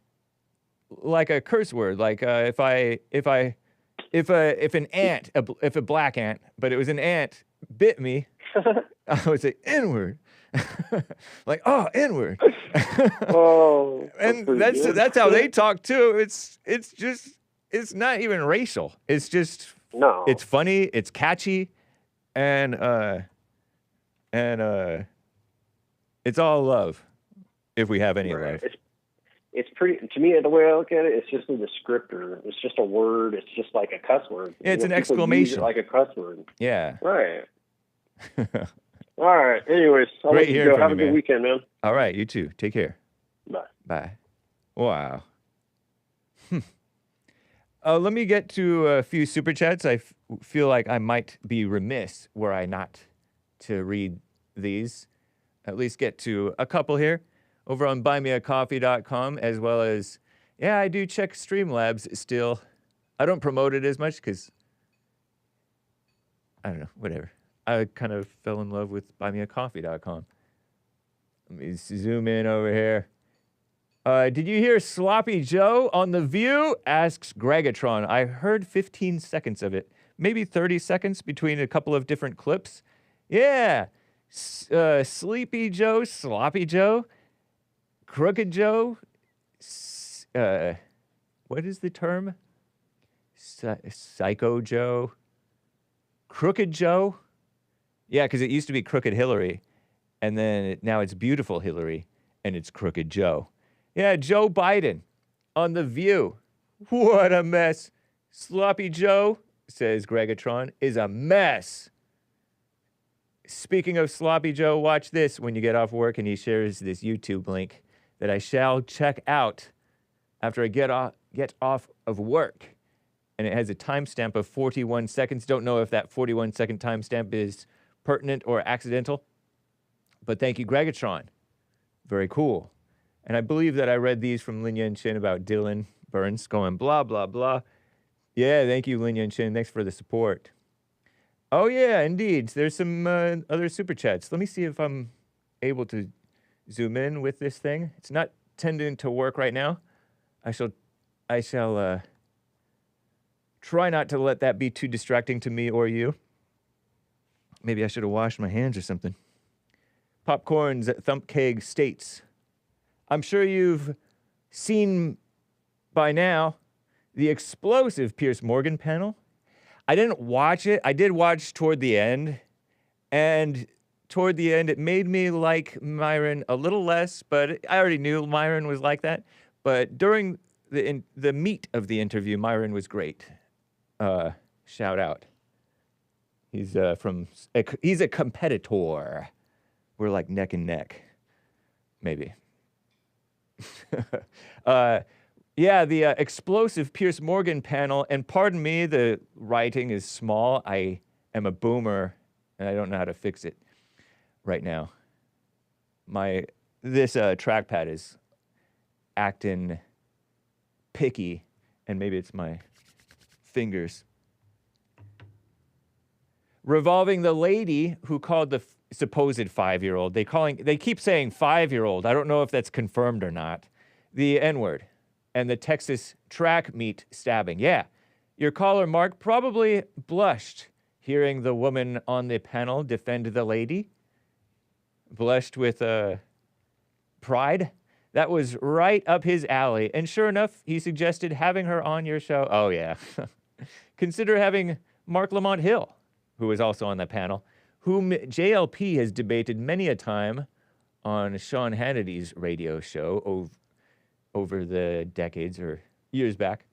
like a curse word. Like if an ant, if a black ant, but it was an ant, bit me, I would say N-word. Like, oh, N-word. Oh, and that's how they talk too. It's not even racial. It's just it's funny, it's catchy, and it's all love, if we have any love. It's pretty, to me, the way I look at it, it's just a descriptor. It's just a word. It's just like a cuss word. Yeah, it's an exclamation. Use it like a cuss word. Yeah. Right. All right. Anyways, I'll let you go. Have a good weekend, man. All right. You too. Take care. Bye. Bye. Wow. Let me get to a few super chats. I feel like I might be remiss were I not to read these, at least get to a couple here over on buymeacoffee.com, as well as, yeah, I do check Streamlabs still. I don't promote it as much because, I don't know, whatever. I kind of fell in love with buymeacoffee.com. Let me zoom in over here. Did you hear Sloppy Joe on The View? Asks Gregatron. I heard 15 seconds of it. Maybe 30 seconds between a couple of different clips. Yeah. Sleepy Joe, Sloppy Joe, Crooked Joe. What is the term? Psycho Joe. Crooked Joe. Yeah, because it used to be Crooked Hillary. And then now it's Beautiful Hillary. And it's Crooked Joe. Yeah, Joe Biden on The View. What a mess. Sloppy Joe, says Gregatron, is a mess. Speaking of Sloppy Joe, watch this when you get off work and he shares this YouTube link that I shall check out after I get off of work. And it has a timestamp of 41 seconds. Don't know if that 41-second timestamp is pertinent or accidental. But thank you, Gregatron. Very cool. And I believe that I read these from Lin Yan Chin about Dylan Burns going blah, blah, blah. Yeah, thank you, Lin Yan Chin. Thanks for the support. Oh, yeah, indeed. There's some other super chats. Let me see if I'm able to zoom in with this thing. It's not tending to work right now. I shall try not to let that be too distracting to me or you. Maybe I should have washed my hands or something. Popcorns at Thump Keg states, I'm sure you've seen by now the explosive Piers Morgan panel. I didn't watch it. I did watch toward the end. And toward the end, it made me like Myron a little less, but I already knew Myron was like that. But during the meat of the interview, Myron was great. Shout out. He's a competitor. We're like neck and neck. Maybe. Yeah, the explosive Piers Morgan panel, and pardon me, the writing is small. I am a boomer, and I don't know how to fix it right now. This trackpad is acting picky, and maybe it's my fingers. Revolving the lady who called the supposed 5-year-old. They keep saying 5-year-old. I don't know if that's confirmed or not. The N-word and the Texas track meet stabbing. Yeah, your caller, Mark, probably blushed hearing the woman on the panel defend the lady. Blushed with pride. That was right up his alley. And sure enough, he suggested having her on your show. Oh, yeah. Consider having Mark Lamont Hill, who was also on that panel, whom JLP has debated many a time on Sean Hannity's radio show over the decades or years back.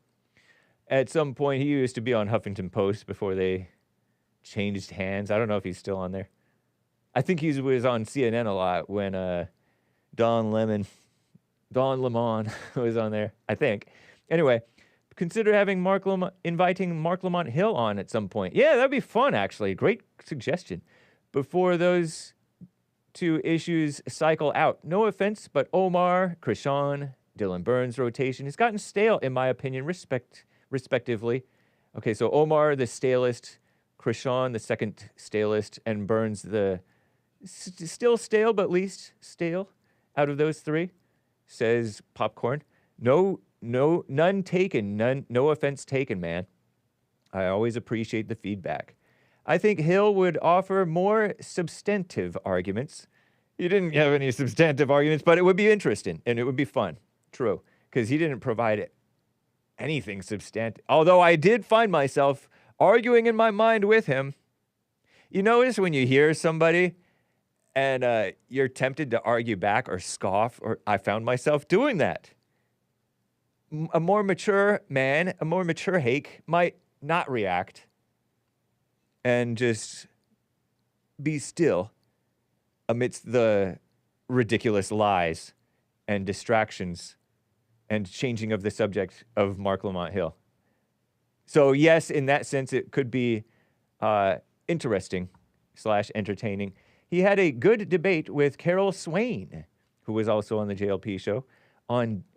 At some point, he used to be on Huffington Post before they changed hands. I don't know if he's still on there. I think he was on CNN a lot when Don Lemon was on there, I think. Anyway, consider having inviting Mark Lamont Hill on at some point. Yeah, that'd be fun, actually. Great suggestion. Before those two issues cycle out. No offense, but Omar, Krishan, Dylan Burns rotation has gotten stale, in my opinion, respectively. Okay, so Omar, the stalest, Krishan, the second stalest, and Burns, the still stale, but least stale out of those three, says Popcorn. None taken, no offense taken, man. I always appreciate the feedback. I think Hill would offer more substantive arguments. He didn't have any substantive arguments, but it would be interesting, and it would be fun. True, because he didn't provide anything substantive. Although I did find myself arguing in my mind with him. You notice when you hear somebody and you're tempted to argue back or scoff, or I found myself doing that. A more mature man, a more mature Hake might not react and just be still amidst the ridiculous lies and distractions and changing of the subject of Mark Lamont Hill. So yes, in that sense, it could be interesting / entertaining. He had a good debate with Carol Swain, who was also on the JLP show,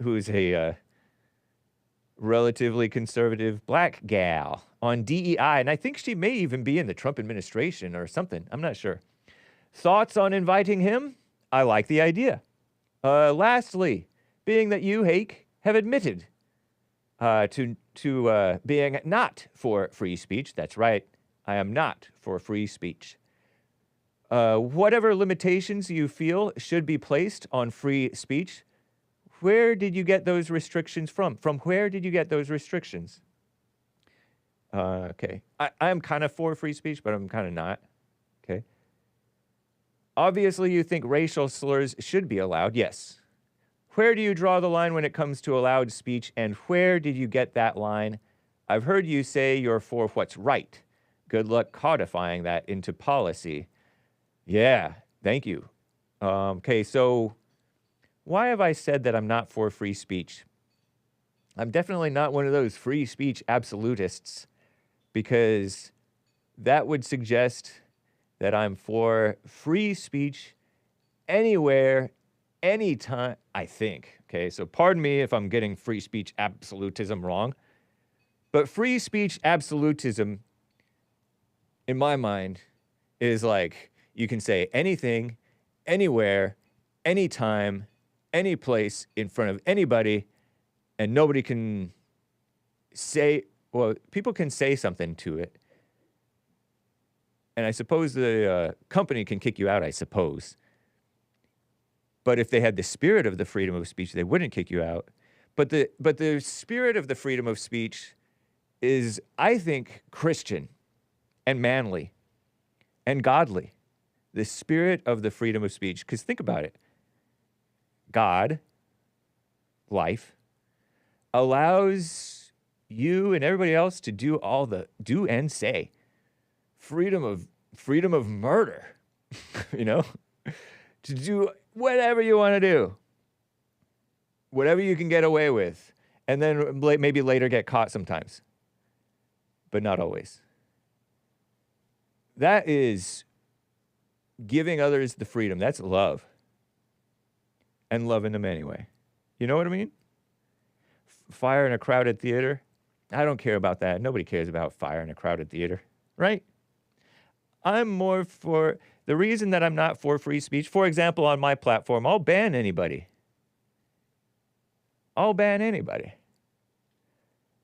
who's a relatively conservative black gal on DEI, and I think she may even be in the Trump administration or something. I'm not sure. Thoughts on inviting him? I like the idea. Lastly, being that you, Hake, have admitted to being not for free speech. That's right. I am not for free speech. Whatever limitations you feel should be placed on free speech, where did you get those restrictions from? From where did you get those restrictions? Okay. I'm kind of for free speech, but I'm kind of not. Okay. Obviously, you think racial slurs should be allowed. Yes. Where do you draw the line when it comes to allowed speech, and where did you get that line? I've heard you say you're for what's right. Good luck codifying that into policy. Yeah, thank you. Okay, so why have I said that I'm not for free speech? I'm definitely not one of those free speech absolutists, because that would suggest that I'm for free speech anywhere, anytime, I think. Okay, so pardon me if I'm getting free speech absolutism wrong, but free speech absolutism, in my mind, is like you can say anything, anywhere, anytime, any place, in front of anybody, and nobody can say, well, people can say something to it. And I suppose the company can kick you out, I suppose. But if they had the spirit of the freedom of speech, they wouldn't kick you out. But the spirit of the freedom of speech is, I think, Christian and manly and godly. The spirit of the freedom of speech. Because think about it. God, life, allows you and everybody else to do all the do and say. Freedom of murder, you know, to do whatever you want to do, whatever you can get away with, and then maybe later get caught sometimes, but not always. That is giving others the freedom. That's love, and loving them anyway. You know what I mean? Fire in a crowded theater. I don't care about that. Nobody cares about fire in a crowded theater, right? I'm more for the reason that I'm not for free speech. For example, on my platform, I'll ban anybody. I'll ban anybody.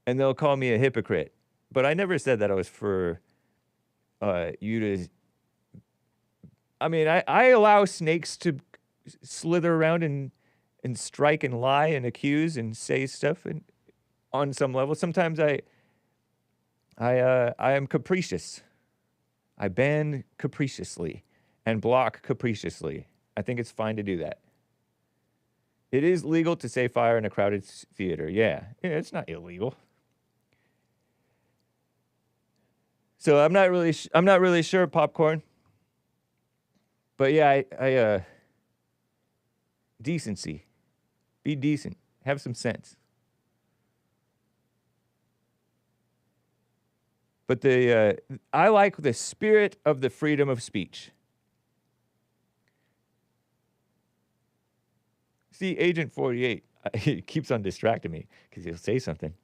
And they'll call me a hypocrite. But I never said that I was for you to... I mean, I allow snakes to slither around and strike and lie and accuse and say stuff and on some level. Sometimes I am capricious. I ban capriciously and block capriciously. I think it's fine to do that. It is legal to say fire in a crowded theater. Yeah, it's not illegal. So I'm not really sure, Popcorn. But yeah, I decency. Be decent. Have some sense. But I like the spirit of the freedom of speech. See, Agent 48, he keeps on distracting me because he'll say something,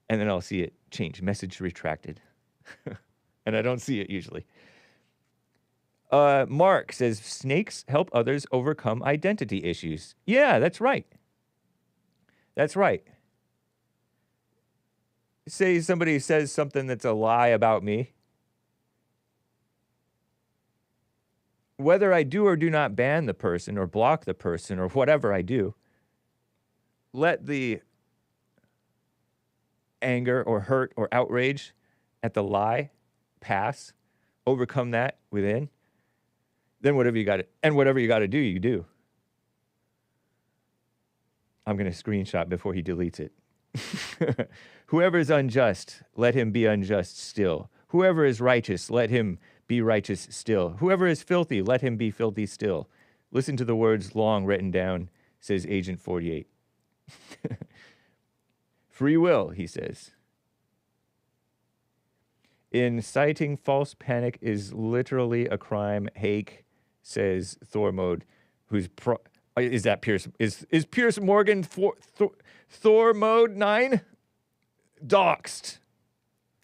and then I'll see it change. Message retracted. And I don't see it usually. Mark says, snakes help others overcome identity issues. Yeah, that's right. That's right. Say somebody says something that's a lie about me. Whether I do or do not ban the person or block the person or whatever I do, let the anger or hurt or outrage at the lie pass, overcome that within. Then whatever you got to do, you do. I'm going to screenshot before he deletes it. Whoever is unjust, let him be unjust still. Whoever is righteous, let him be righteous still. Whoever is filthy, let him be filthy still. Listen to the words long written down, says Agent 48. Free will, he says. Inciting false panic is literally a crime. Hake, says Thor Mode, who's is that Piers? Is Piers Morgan Thor Mode 9? Doxed.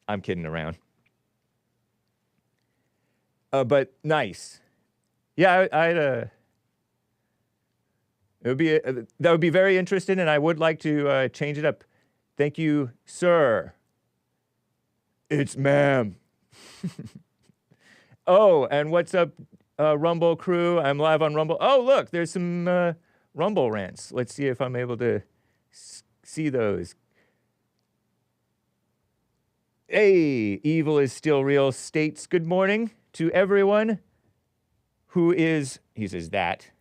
I'm kidding around. But nice. Yeah, it would be that would be very interesting, and I would like to change it up. Thank you, sir. It's ma'am. Oh, and what's up, Rumble crew? I'm live on Rumble. Oh, look, there's some Rumble rants. Let's see if I'm able to see those. Hey, evil is still real states good morning to everyone who is, he says that,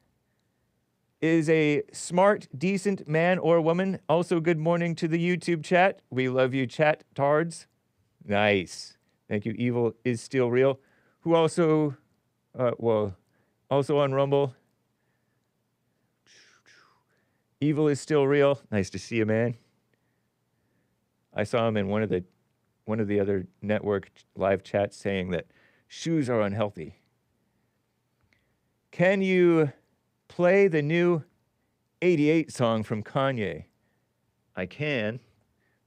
is a smart, decent man or woman. Also, good morning to the YouTube chat. We love you, chat tards. Nice. Thank you. Evil is still real. Who also, also on Rumble. Evil is still real. Nice to see you, man. I saw him in one of the other network live chats saying that shoes are unhealthy. Can you play the new 88 song from Kanye? I can,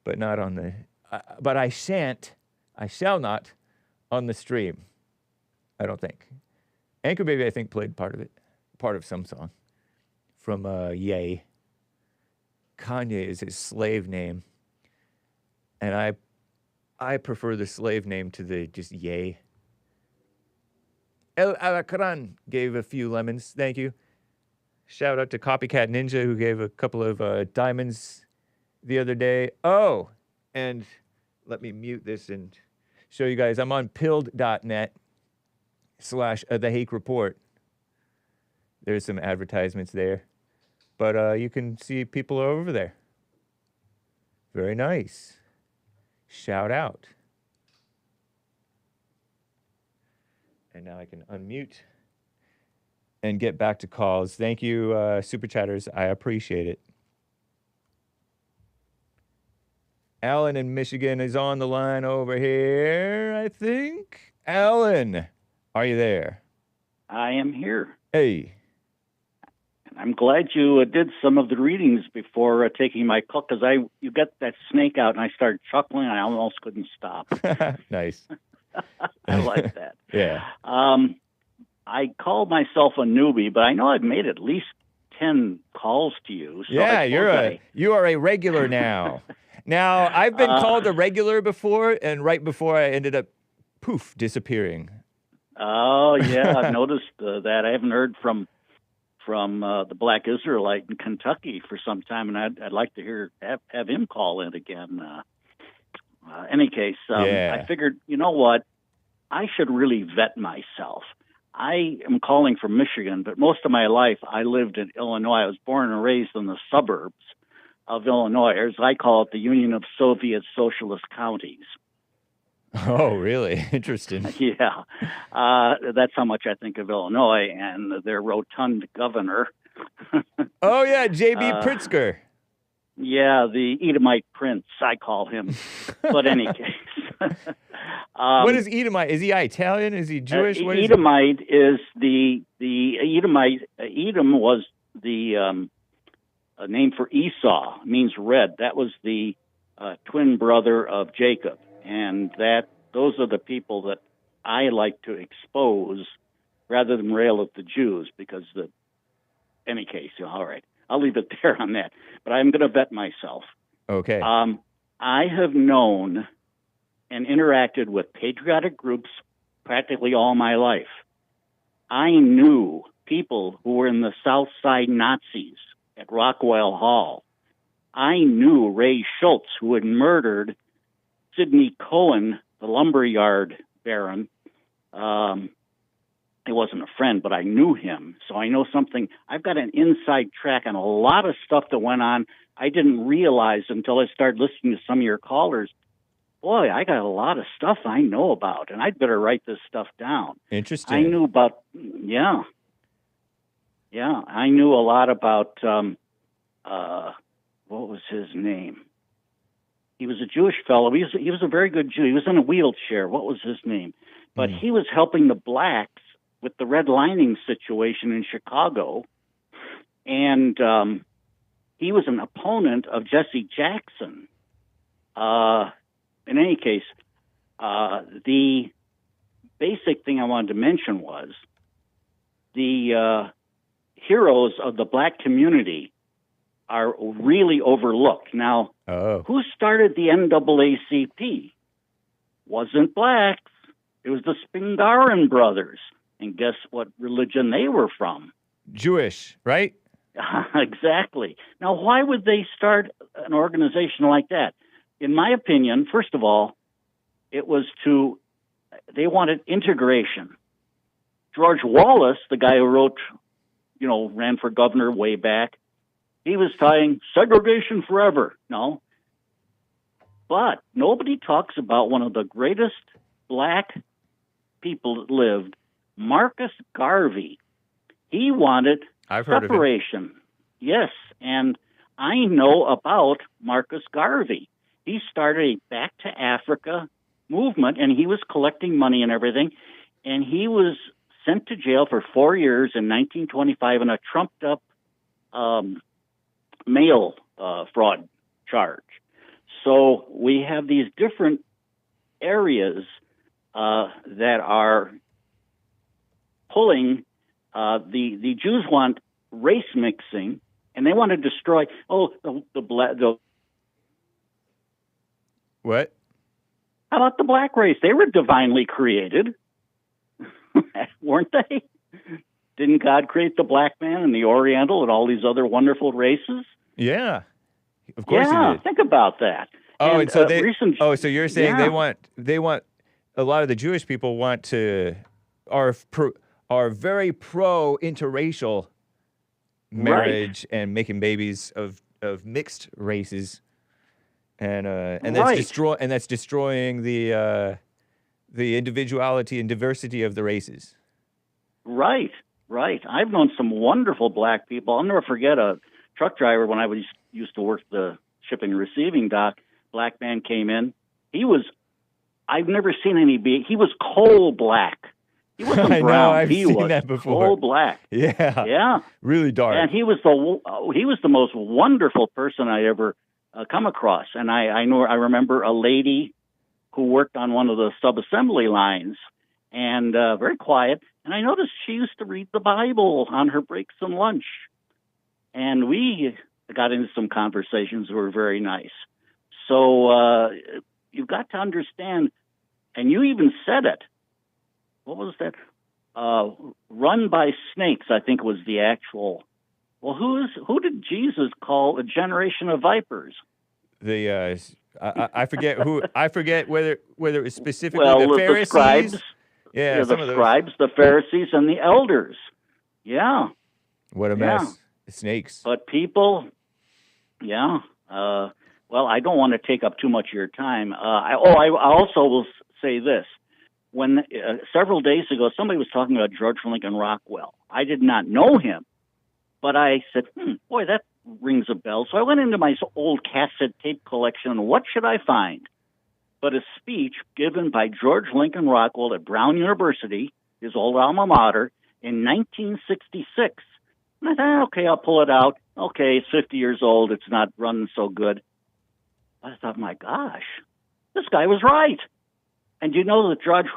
but not on the... but I shall not on the stream. I don't think. Anchor Baby, I think, played part of some song from Ye. Kanye is his slave name. And I prefer the slave name to the just Ye. El Alacran gave a few lemons. Thank you. Shout out to Copycat Ninja, who gave a couple of diamonds the other day. Oh, and let me mute this and show you guys. I'm on pilled.net /The Hake Report. There's some advertisements there. But you can see people are over there. Very nice. Shout out. And now I can unmute and get back to calls. Thank you, Super Chatters. I appreciate it. Alan in Michigan is on the line over here, I think. Alan, are you there? I am here. Hey. I'm glad you did some of the readings before taking my call, because you got that snake out and I started chuckling. I almost couldn't stop. Nice. I like that. Yeah. I called myself a newbie, but I know I've made at least 10 calls to you. So yeah, you are a regular now. Now, I've been called a regular before, and right before I ended up, poof, disappearing. Oh, yeah, I've noticed that. I haven't heard from the Black Israelite in Kentucky for some time, and I'd like to have him call in again. Any case, I figured, you know what? I should really vet myself. I am calling from Michigan, but most of my life I lived in Illinois. I was born and raised in the suburbs of Illinois, or as I call it, the Union of Soviet Socialist Counties. Oh, really? Interesting. Yeah. That's how much I think of Illinois and their rotund governor. Oh, yeah, J.B. Pritzker. Yeah, the Edomite prince, I call him. But any case. What is Edomite? Is he Italian? Is he Jewish? What Edomite is the Edomite. Edom was the name for Esau, means red. That was the twin brother of Jacob. And those are the people that I like to expose rather than rail at the Jews, because any case, all right, I'll leave it there on that. But I'm going to vet myself. Okay. I have known and interacted with patriotic groups practically all my life. I knew people who were in the South Side Nazis at Rockwell Hall. I knew Ray Schultz, who had murdered Sidney Cohen, the lumberyard baron. He wasn't a friend, but I knew him, so I know something. I've got an inside track on a lot of stuff that went on. I didn't realize until I started listening to some of your callers. Boy, I got a lot of stuff I know about, and I'd better write this stuff down. Interesting. I knew about, I knew a lot about, what was his name? He was a Jewish fellow. He was a very good Jew. He was in a wheelchair. What was his name? But he was helping the blacks with the redlining situation in Chicago. And he was an opponent of Jesse Jackson. In any case, the basic thing I wanted to mention was the heroes of the black community are really overlooked. Now, who started the NAACP? Wasn't blacks. It was the Spingarn brothers. And guess what religion they were from? Jewish, right? Exactly. Now, why would they start an organization like that? In my opinion, first of all, it was they wanted integration. George Wallace, the guy who wrote, ran for governor way back, he was saying segregation forever. No. But nobody talks about one of the greatest black people that lived, Marcus Garvey. He wanted I've heard separation. Of him. Yes, and I know about Marcus Garvey. He started a Back to Africa movement, and he was collecting money and everything, and he was sent to jail for 4 years in 1925 on a trumped-up mail fraud charge. So we have these different areas that are pulling. The Jews want race mixing, and they want to destroy. The what? How about the black race? They were divinely created, weren't they? Didn't God create the black man and the Oriental and all these other wonderful races? Yeah, of course he did. Think about that. Oh, and so so you're saying they want a lot of the Jewish people are very pro interracial marriage and making babies of mixed races, and that's destroying the individuality and diversity of the races. Right. I've known some wonderful black people. I'll never forget a truck driver when I used to work the shipping and receiving dock. Black man came in. I've never seen he was coal black. He wasn't I brown. know, I've he seen was that before. coal black. Yeah. Really dark. And he was the most wonderful person I ever come across. And I remember a lady who worked on one of the sub-assembly lines, and very quiet. And I noticed she used to read the Bible on her breaks and lunch. And we got into some conversations that were very nice. So you've got to understand, and you even said it. What was that? Run by snakes, I think was the actual. Well, who did Jesus call a generation of vipers? I forget who. I forget whether it was specifically the Pharisees. Scribes. Yeah, the scribes, the Pharisees, and the elders. Yeah. What a mess. Snakes. But people, well, I don't want to take up too much of your time. I also will say this. When several days ago, somebody was talking about George Lincoln Rockwell. I did not know him, but I said, boy, that rings a bell. So I went into my old cassette tape collection, and what should I find but a speech given by George Lincoln Rockwell at Brown University, his old alma mater, in 1966. And I thought, okay, I'll pull it out. Okay, it's 50 years old. It's not running so good. I thought, my gosh, this guy was right. And you know that George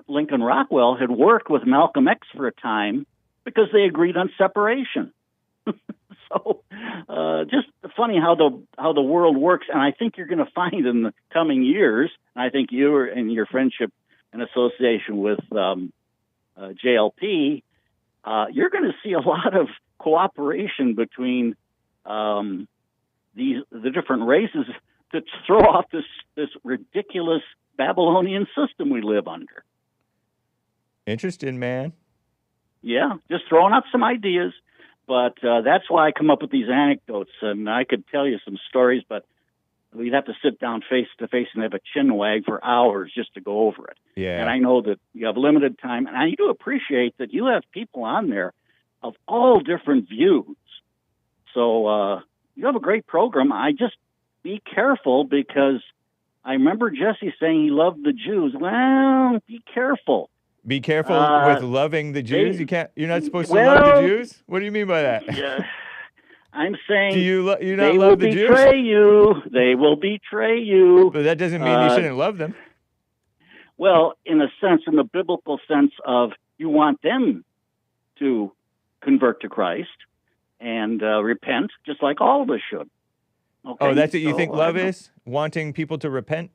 Lincoln Rockwell had worked with Malcolm X for a time because they agreed on separation. So just funny how the world works. And I think you're going to find in the coming years, and I think you and your friendship and association with JLP, you're going to see a lot of cooperation between the different races to throw off this ridiculous Babylonian system we live under. Interesting, man. Yeah, just throwing out some ideas. But that's why I come up with these anecdotes. And I could tell you some stories, but we'd have to sit down face to face and have a chin wag for hours just to go over it. Yeah. And I know that you have limited time. And I do appreciate that you have people on there of all different views. So you have a great program. I just be careful because I remember Jesse saying he loved the Jews. Well, be careful. Be careful with loving the Jews. You're not supposed to love the Jews. What do you mean by that? Yeah, I'm saying Do you not they love will the Jews? betray you. They will betray you. But that doesn't mean you shouldn't love them. Well, in a sense, in the biblical sense of you want them to convert to Christ and repent, just like all of us should. Okay? Oh, that's what you think love is? Wanting people to repent?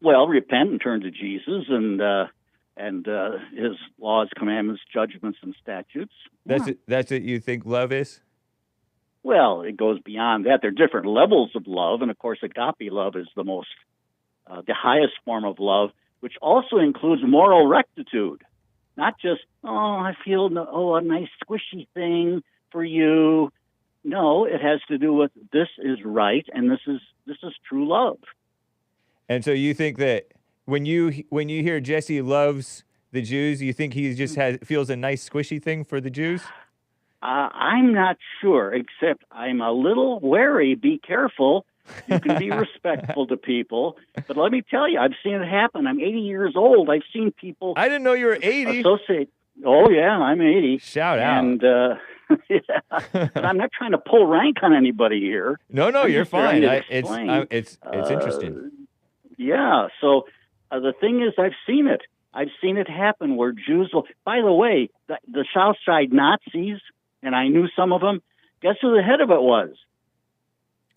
Well, repent and turn to Jesus and his laws, commandments, judgments, and statutes. That's it. That's what you think love is? Well, it goes beyond that. There are different levels of love, and of course, agape love is the highest form of love, which also includes moral rectitude. Not just, I feel a nice squishy thing for you. No, it has to do with this is right, and this is true love. And so you think that when you hear Jesse loves the Jews, you think he just feels a nice squishy thing for the Jews? I'm not sure, except I'm a little wary. Be careful. You can be respectful to people. But let me tell you, I've seen it happen. I'm 80 years old. I've seen people... I didn't know you were 80. Associate. Oh, yeah, I'm 80. Shout out. And, yeah, but I'm not trying to pull rank on anybody here. No, you're fine. It's interesting. Yeah, so the thing is, I've seen it. I've seen it happen where Jews will... By the way, the South Side Nazis, and I knew some of them, guess who the head of it was?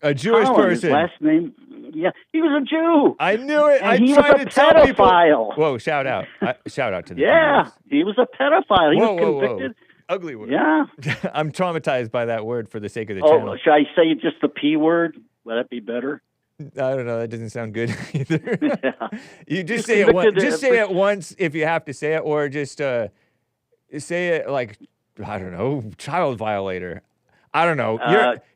A Jewish Colin, person. His last name, yeah, he was a Jew. I knew it. And he was a pedophile. Whoa, shout out. Shout out to the Yeah, he was a pedophile. He was convicted. Whoa. Ugly word. Yeah. I'm traumatized by that word for the sake of the channel. channel. Should I say just the P word? Would that be better? I don't know. That doesn't sound good either. Yeah. You just say it once. Just say it once if you have to say it, or just say it like, I don't know, child violator. I don't know.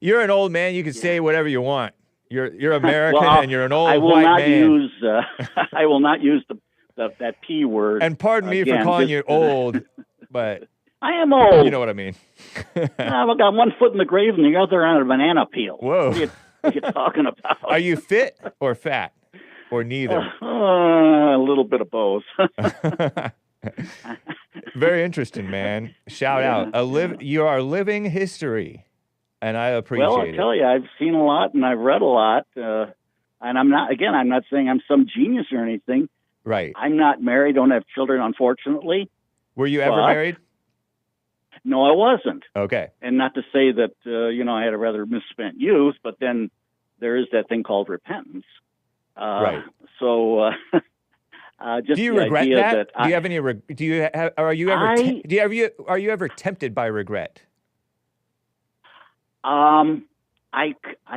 You're an old man. You can say whatever you want. You're American and you're an old white man. I will not use that P word. And pardon me for calling you old, but I am old. You know what I mean. I've got one foot in the grave and the other on a banana peel. Whoa. What are you talking about? Are you fit or fat or neither? A little bit of both. Very interesting, man. Shout out. You are living history, and I appreciate it. Well, I tell you, I've seen a lot and I've read a lot, and I'm not saying I'm some genius or anything. Right. I'm not married, don't have children, unfortunately. Were you ever married? No, I wasn't. Okay. And not to say that, I had a rather misspent youth, but then there is that thing called repentance. Right. So, just do you regret that? Do you have any? Are you ever tempted by regret? I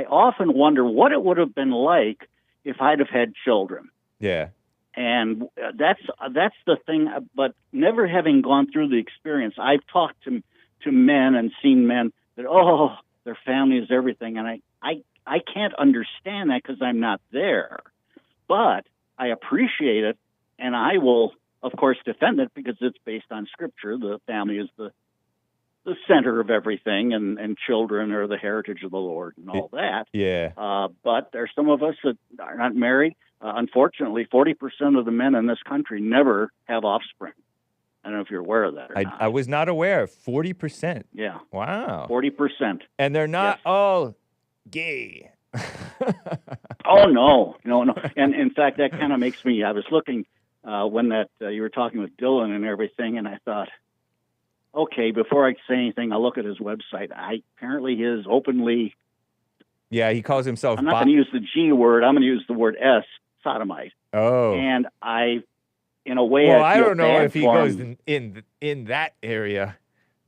often wonder what it would have been like if I'd have had children. Yeah. And that's the thing. But never having gone through the experience, I've talked to men and seen men that their family is everything, and I can't understand that because I'm not there. But I appreciate it. And I will, of course, defend it because it's based on Scripture. The family is the center of everything, and children are the heritage of the Lord and all that. Yeah. But there's some of us that are not married. Unfortunately, 40% of the men in this country never have offspring. I don't know if you're aware of that or not. I was not aware. 40%. Yeah. Wow. 40%. And they're not all gay. Oh, no. And in fact, that kind of makes me, I was looking when you were talking with Dylan and everything, and I thought, okay, before I say anything, I'll look at his website. Apparently he is openly... Yeah, he calls himself... I'm not going to use the G word. I'm going to use the word S, sodomite. Oh. And in a way, I don't know if he goes in that area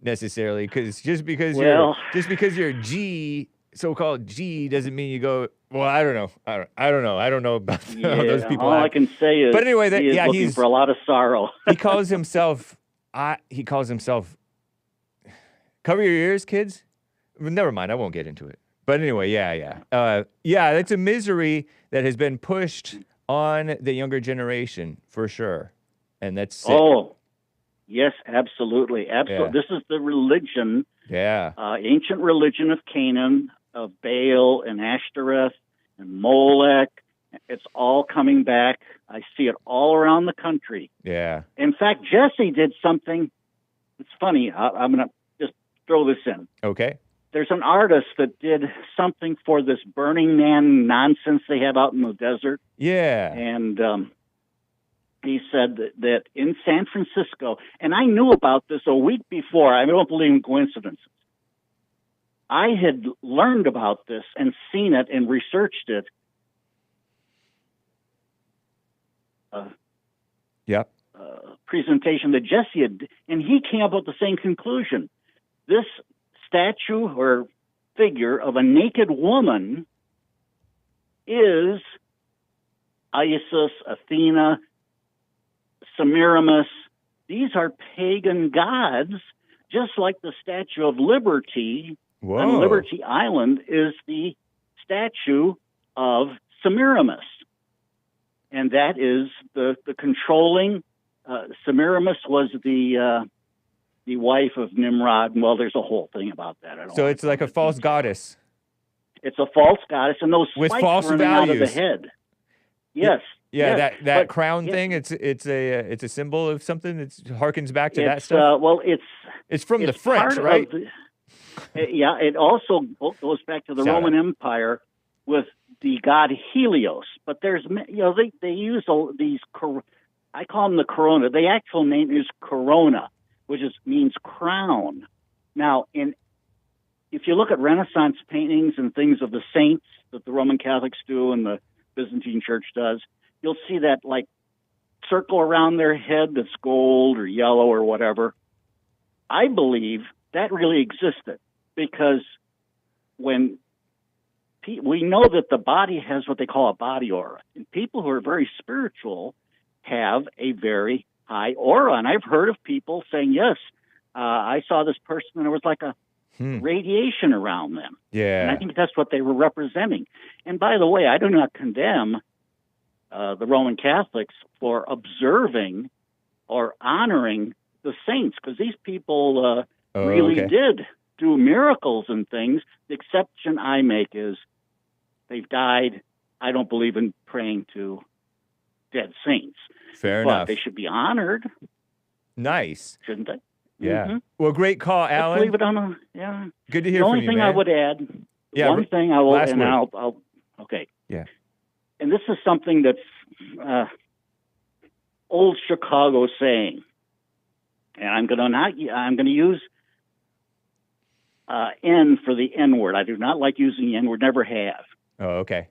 necessarily, because just because you're G, so-called G, doesn't mean you go... Well, I don't know. I don't know. I don't know about those people. All I can say is, but anyway, he's for a lot of sorrow. He calls himself. Cover your ears, kids. Never mind. I won't get into it. But anyway, yeah. It's a misery that has been pushed on the younger generation for sure, and that's sick. Oh, yes, absolutely. Yeah. This is the religion. Yeah. Ancient religion of Canaan, of Baal and Ashtoreth and Molech It's all coming back. I see it all around the country. Yeah. In fact, Jesse did something. It's funny. I'm going to just throw this in. Okay. There's an artist that did something for this Burning Man nonsense they have out in the desert. Yeah. And he said that in San Francisco, and I knew about this a week before. I don't believe in coincidences. I had learned about this and seen it and researched it. Yep. Presentation that Jesse had, and he came up with the same conclusion. This statue or figure of a naked woman is Isis, Athena, Semiramis. These are pagan gods, just like the Statue of Liberty on Liberty Island is the statue of Semiramis. And that is the controlling. Semiramis was the wife of Nimrod. Well, there's a whole thing about that. So it's like a false goddess. It's a false goddess, and those with spikes false running values out of the head. Yes. Yeah, yes. that crown thing. It's a symbol of something that harkens back to that It's stuff. well, it's from the French, part right? of yeah, it also goes back to the Roman Empire with the god Helios. But there's, they use these. I call them the corona. The actual name is corona, which means crown. Now, if you look at Renaissance paintings and things of the saints that the Roman Catholics do and the Byzantine Church does, you'll see that like circle around their head that's gold or yellow or whatever. I believe that really existed because when we know that the body has what they call a body aura, and people who are very spiritual have a very high aura. And I've heard of people saying, yes, I saw this person and there was like a radiation around them. Yeah. And I think that's what they were representing. And by the way, I do not condemn the Roman Catholics for observing or honoring the saints, because these people really did do miracles and things. The exception I make is they've died. I don't believe in praying to dead saints. Fair but enough. They should be honored. Nice. Shouldn't they? Yeah. Mm-hmm. Well, great call, Alan. Leave it on yeah. Good to hear from you, The only thing I would add, Yeah, one thing I will, last and word. I'll okay. Yeah. And this is something that's old Chicago saying, and I'm going to use N for the N word. I do not like using the N word. Never have. Oh, okay.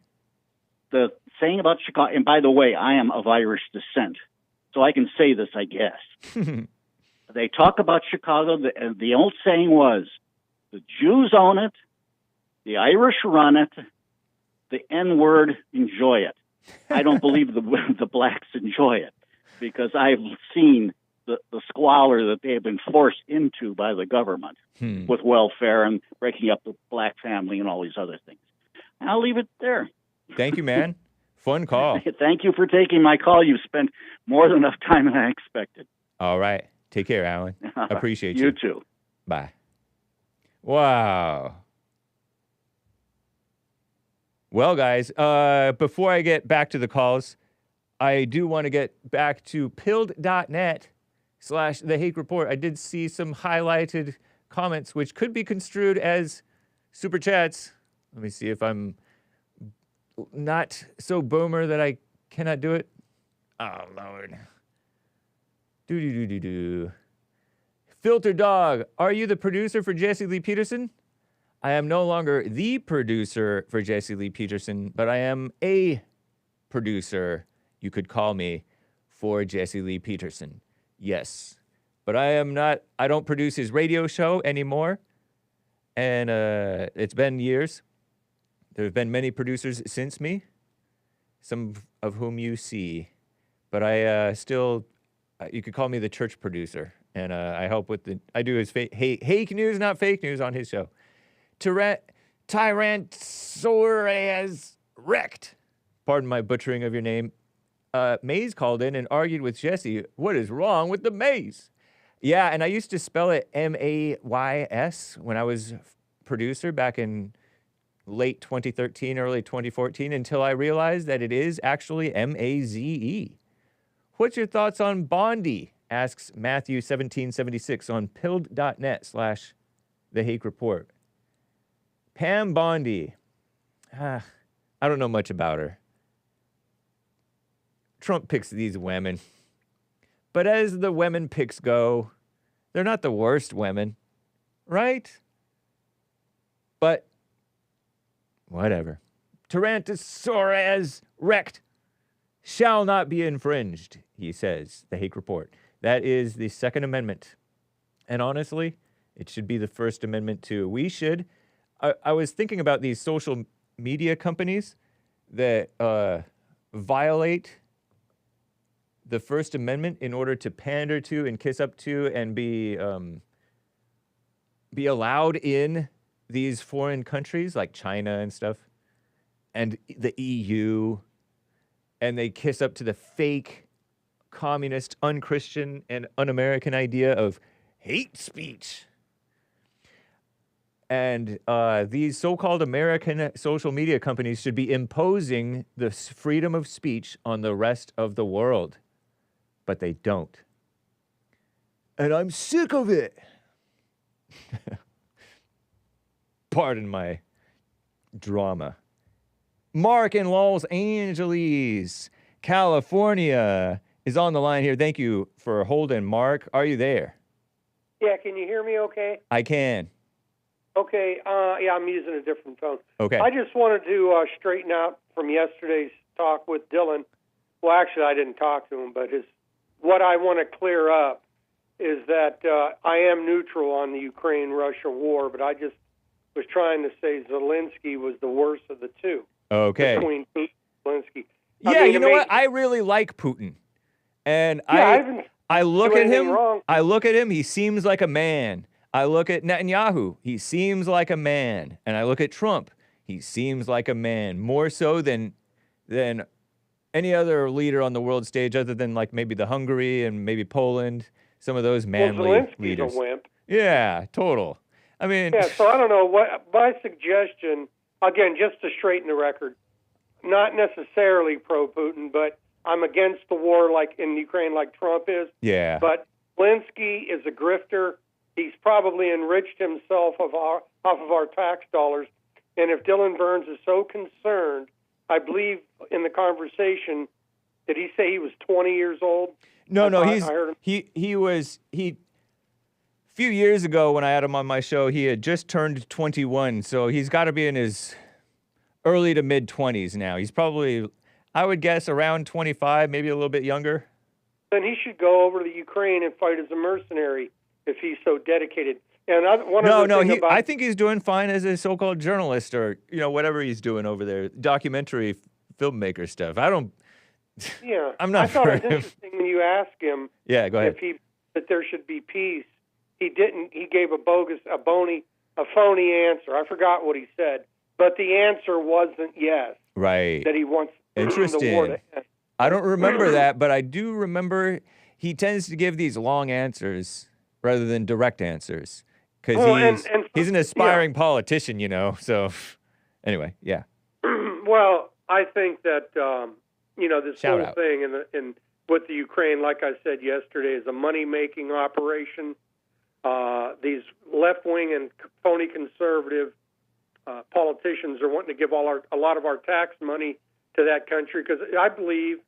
The saying about Chicago, and by the way, I am of Irish descent, so I can say this, I guess. They talk about Chicago, and the old saying was, the Jews own it, the Irish run it, the N-word enjoy it. I don't believe the blacks enjoy it, because I've seen the squalor that they have been forced into by the government with welfare and breaking up the black family and all these other things. And I'll leave it there. Thank you, man. Fun call. Thank you for taking my call. You've spent more than enough time than I expected. All right. Take care, Alan. Appreciate you. You too. Bye. Wow. Well, guys, before I get back to the calls, I do want to get back to pilled.net/The Hake Report. I did see some highlighted comments, which could be construed as super chats. Let me see if I'm not so boomer that I cannot do it. Oh, Lord. Do. Filter Dog, are you the producer for Jesse Lee Peterson? I am no longer the producer for Jesse Lee Peterson, but I am a producer, you could call me, for Jesse Lee Peterson. Yes. But I don't produce his radio show anymore. And it's been years. There have been many producers since me, some of whom you see. But I still, you could call me the church producer. And I help with I do his Hake news, not fake news, on his show. Tyrannosaurus wrecked. Pardon my butchering of your name. Maze called in and argued with Jesse. What is wrong with the maze? Yeah, and I used to spell it Mays when I was producer back in late 2013, early 2014, until I realized that it is actually M-A-Z-E. What's your thoughts on Bondi? Asks Matthew1776 on pilled.net/The Hake Report. Pam Bondi. I don't know much about her. Trump picks these women. But as the women picks go, they're not the worst women, right? But whatever. Tyrannosaurus wrecked shall not be infringed, he says, the Hake Report. That is the Second Amendment. And honestly, it should be the First Amendment too. We should, I was thinking about these social media companies that violate the First Amendment in order to pander to and kiss up to and be allowed in these foreign countries like China and stuff, and the EU, and they kiss up to the fake communist, unchristian, and un-American idea of hate speech. And these so-called American social media companies should be imposing the freedom of speech on the rest of the world. But they don't. And I'm sick of it. Pardon my drama. Mark in Los Angeles, California is on the line here. Thank you for holding, Mark. Are you there? Yeah, can you hear me okay? I can. Okay, yeah, I'm using a different phone. Okay. I just wanted to straighten out from yesterday's talk with Dylan. Well, actually, I didn't talk to him, but what I want to clear up is that I am neutral on the Ukraine-Russia war, but I just was trying to say Zelensky was the worst of the two. Okay. Between Putin and Zelensky. Yeah, you know what? I really like Putin. And I look at him. Wrong. I look at him. He seems like a man. I look at Netanyahu. He seems like a man. And I look at Trump. He seems like a man. More so than any other leader on the world stage other than like maybe the Hungary and maybe Poland. Some of those manly Zelensky's leaders. A wimp. Yeah, total. I mean. Yeah, so I don't know. My suggestion, again, just to straighten the record, not necessarily pro-Putin, but I'm against the war like in Ukraine like Trump is. Yeah. But Zelensky is a grifter. He's probably enriched himself off of our tax dollars. And if Dylan Burns is so concerned, I believe in the conversation, did he say he was 20 years old? No, I heard him. he was a few years ago when I had him on my show, he had just turned 21, so he's got to be in his early to mid 20s now. He's probably, I would guess, around 25, maybe a little bit younger. Then he should go over to the Ukraine and fight as a mercenary if he's so dedicated. And I think he's doing fine as a so-called journalist or, whatever he's doing over there, documentary filmmaker stuff. Yeah, I'm not I thought for it was him. interesting when you asked him Yeah, go ahead. that there should be peace. He didn't. He gave a phony answer. I forgot what he said, but the answer wasn't yes. Right. That he wants Interesting. the war to end. I don't remember that, but I do remember he tends to give these long answers rather than direct answers because he's an aspiring politician, So anyway, yeah. Well, I think that this Shout whole out. thing in with the Ukraine, like I said yesterday, is a money-making operation. These left-wing and phony conservative politicians are wanting to give a lot of our tax money to that country because I believe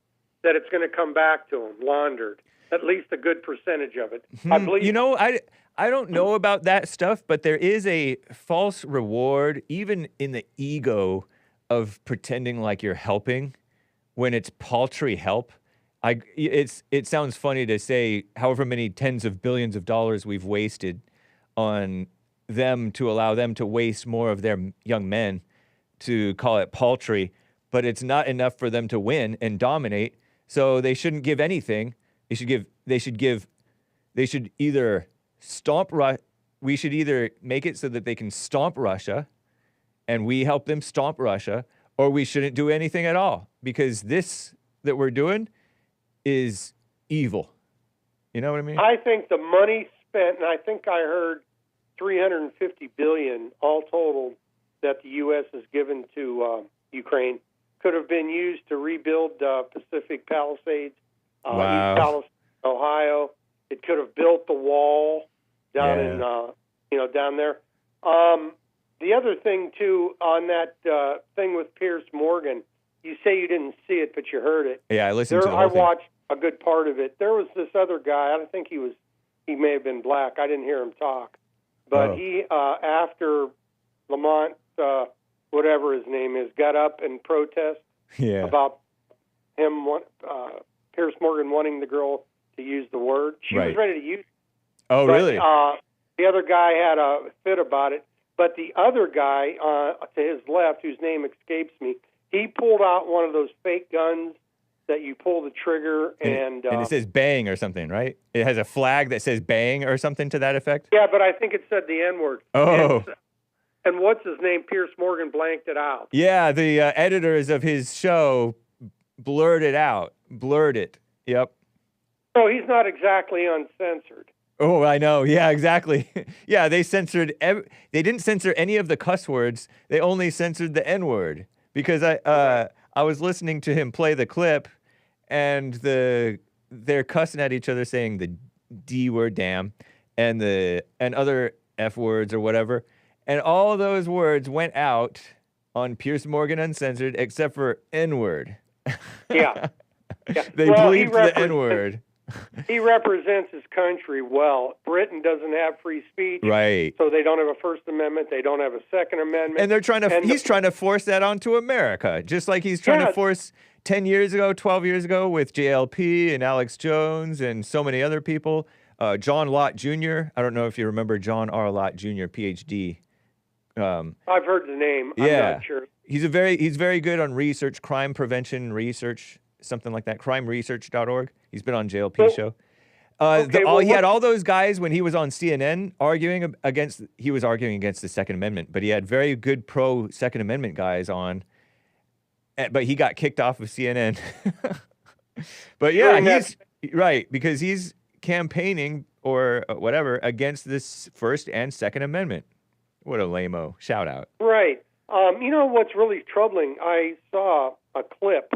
that it's going to come back to them laundered, at least a good percentage of it. I believe. I don't know about that stuff, but there is a false reward, even in the ego of pretending like you're helping when it's paltry help. It sounds funny to say however many tens of billions of dollars we've wasted on them to allow them to waste more of their young men, to call it paltry, but it's not enough for them to win and dominate. So they shouldn't give anything. They should either we should either make it so that they can stomp Russia and we help them stomp Russia, or we shouldn't do anything at all because this that we're doing is evil. You know what I mean? I think the money spent, and I think I heard $350 billion all total that the U.S. has given to Ukraine could have been used to rebuild Pacific Palisades, Wow. East Palestine, Ohio. It could have built the wall down in, down there. The other thing, too, on that thing with Piers Morgan, you say you didn't see it, but you heard it. Yeah, I listened to the I whole thing. watched a good part of it. There was this other guy. I don't think he may have been black. I didn't hear him talk. But he, after Lamont, whatever his name is, got up and protest about him, Piers Morgan wanting the girl to use the word. She was ready to use it. Oh, but, really? The other guy had a fit about it. But the other guy to his left, whose name escapes me, he pulled out one of those fake guns that you pull the trigger and it says bang or something, right? It has a flag that says bang or something to that effect? Yeah, but I think it said the N-word. Oh. And what's his name? Piers Morgan blanked it out. Yeah, the editors of his show blurred it out. Blurred it. Yep. So he's not exactly uncensored. Oh, I know. Yeah, exactly. Yeah, they censored. They didn't censor any of the cuss words. They only censored the N-word because I was listening to him play the clip, and they're cussing at each other, saying the D word, damn, and other F words or whatever, and all those words went out on Piers Morgan Uncensored except for N-word. Yeah. They bleeped the N-word. He represents his country well. Britain doesn't have free speech. Right. So they don't have a First Amendment. They don't have a Second Amendment. And they're trying to, he's trying to force that onto America, just like he's trying to force 10 years ago, 12 years ago with JLP and Alex Jones and so many other people. John Lott Jr., I don't know if you remember John R. Lott Jr., PhD. I've heard the name. I'm not sure. He's very good on research, crime prevention research, something like that, crimeresearch.org. He's been on JLP show. He had all those guys when he was on CNN arguing against the Second Amendment, but he had very good pro Second Amendment guys on, but he got kicked off of CNN. But yeah, he's right, because he's campaigning or whatever against this First and Second Amendment. What a lame-o. Shout out. Right. You know what's really troubling? I saw a clip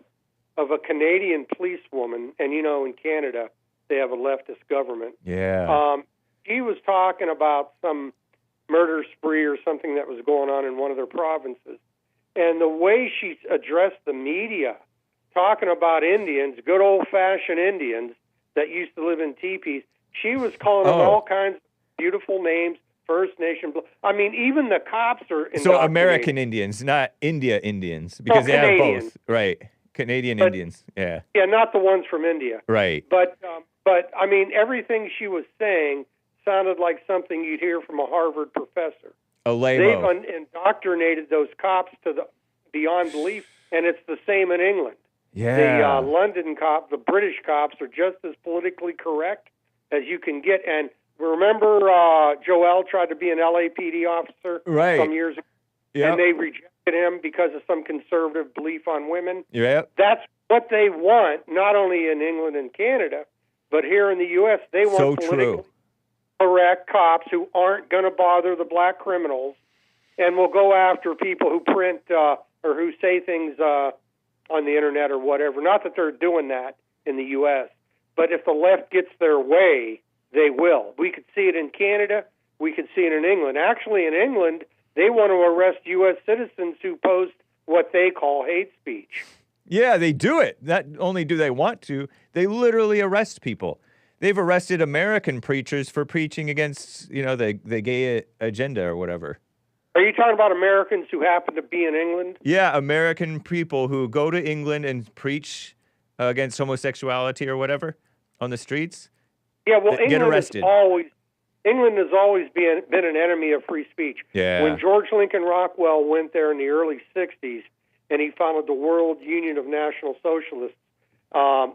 of a Canadian policewoman, and you know in Canada they have a leftist government. Yeah. He was talking about some murder spree or something that was going on in one of their provinces. And the way she addressed the media, talking about Indians, good old-fashioned Indians that used to live in teepees, she was calling them all kinds of beautiful names, First Nation. I mean, even the cops are indoctrinated. So American Indians, not India Indians, because they have both. Right. Canadian Indians. Yeah. Yeah, not the ones from India. Right. But I mean, everything she was saying sounded like something you'd hear from a Harvard professor. A lame-o. They've indoctrinated those cops to the beyond belief, and it's the same in England. Yeah. The London cops, the British cops, are just as politically correct as you can get. And remember, Joel tried to be an LAPD officer some years ago, and they rejected him because of some conservative belief on women. Yeah. That's what they want, not only in England and Canada, but here in the U.S. They want politically correct cops who aren't going to bother the black criminals and will go after people who print or who say things on the internet or whatever. Not that they're doing that in the U.S., but if the left gets their way, they will. We could see it in Canada. We could see it in England. Actually, in England, they want to arrest U.S. citizens who post what they call hate speech. Yeah, they do it. Not only do they want to, they literally arrest people. They've arrested American preachers for preaching against, the gay agenda or whatever. Are you talking about Americans who happen to be in England? Yeah, American people who go to England and preach against homosexuality or whatever on the streets. Yeah, well, get arrested. England has always been an enemy of free speech. Yeah. When George Lincoln Rockwell went there in the early 60s and he founded the World Union of National Socialists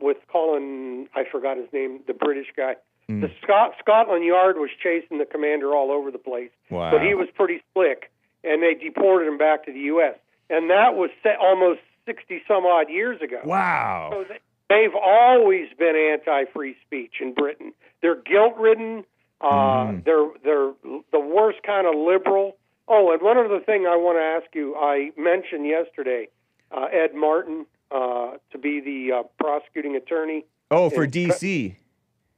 with Colin, I forgot his name, the British guy. The Scotland Yard was chasing the commander all over the place. Wow. But he was pretty slick, and they deported him back to the U.S. And that was almost 60-some-odd years ago. Wow. So they've always been anti-free speech in Britain. They're guilt-ridden. They're the worst kind of liberal. Oh, and one other thing I want to ask you. I mentioned yesterday Ed Martin to be the prosecuting attorney. Oh, for D.C.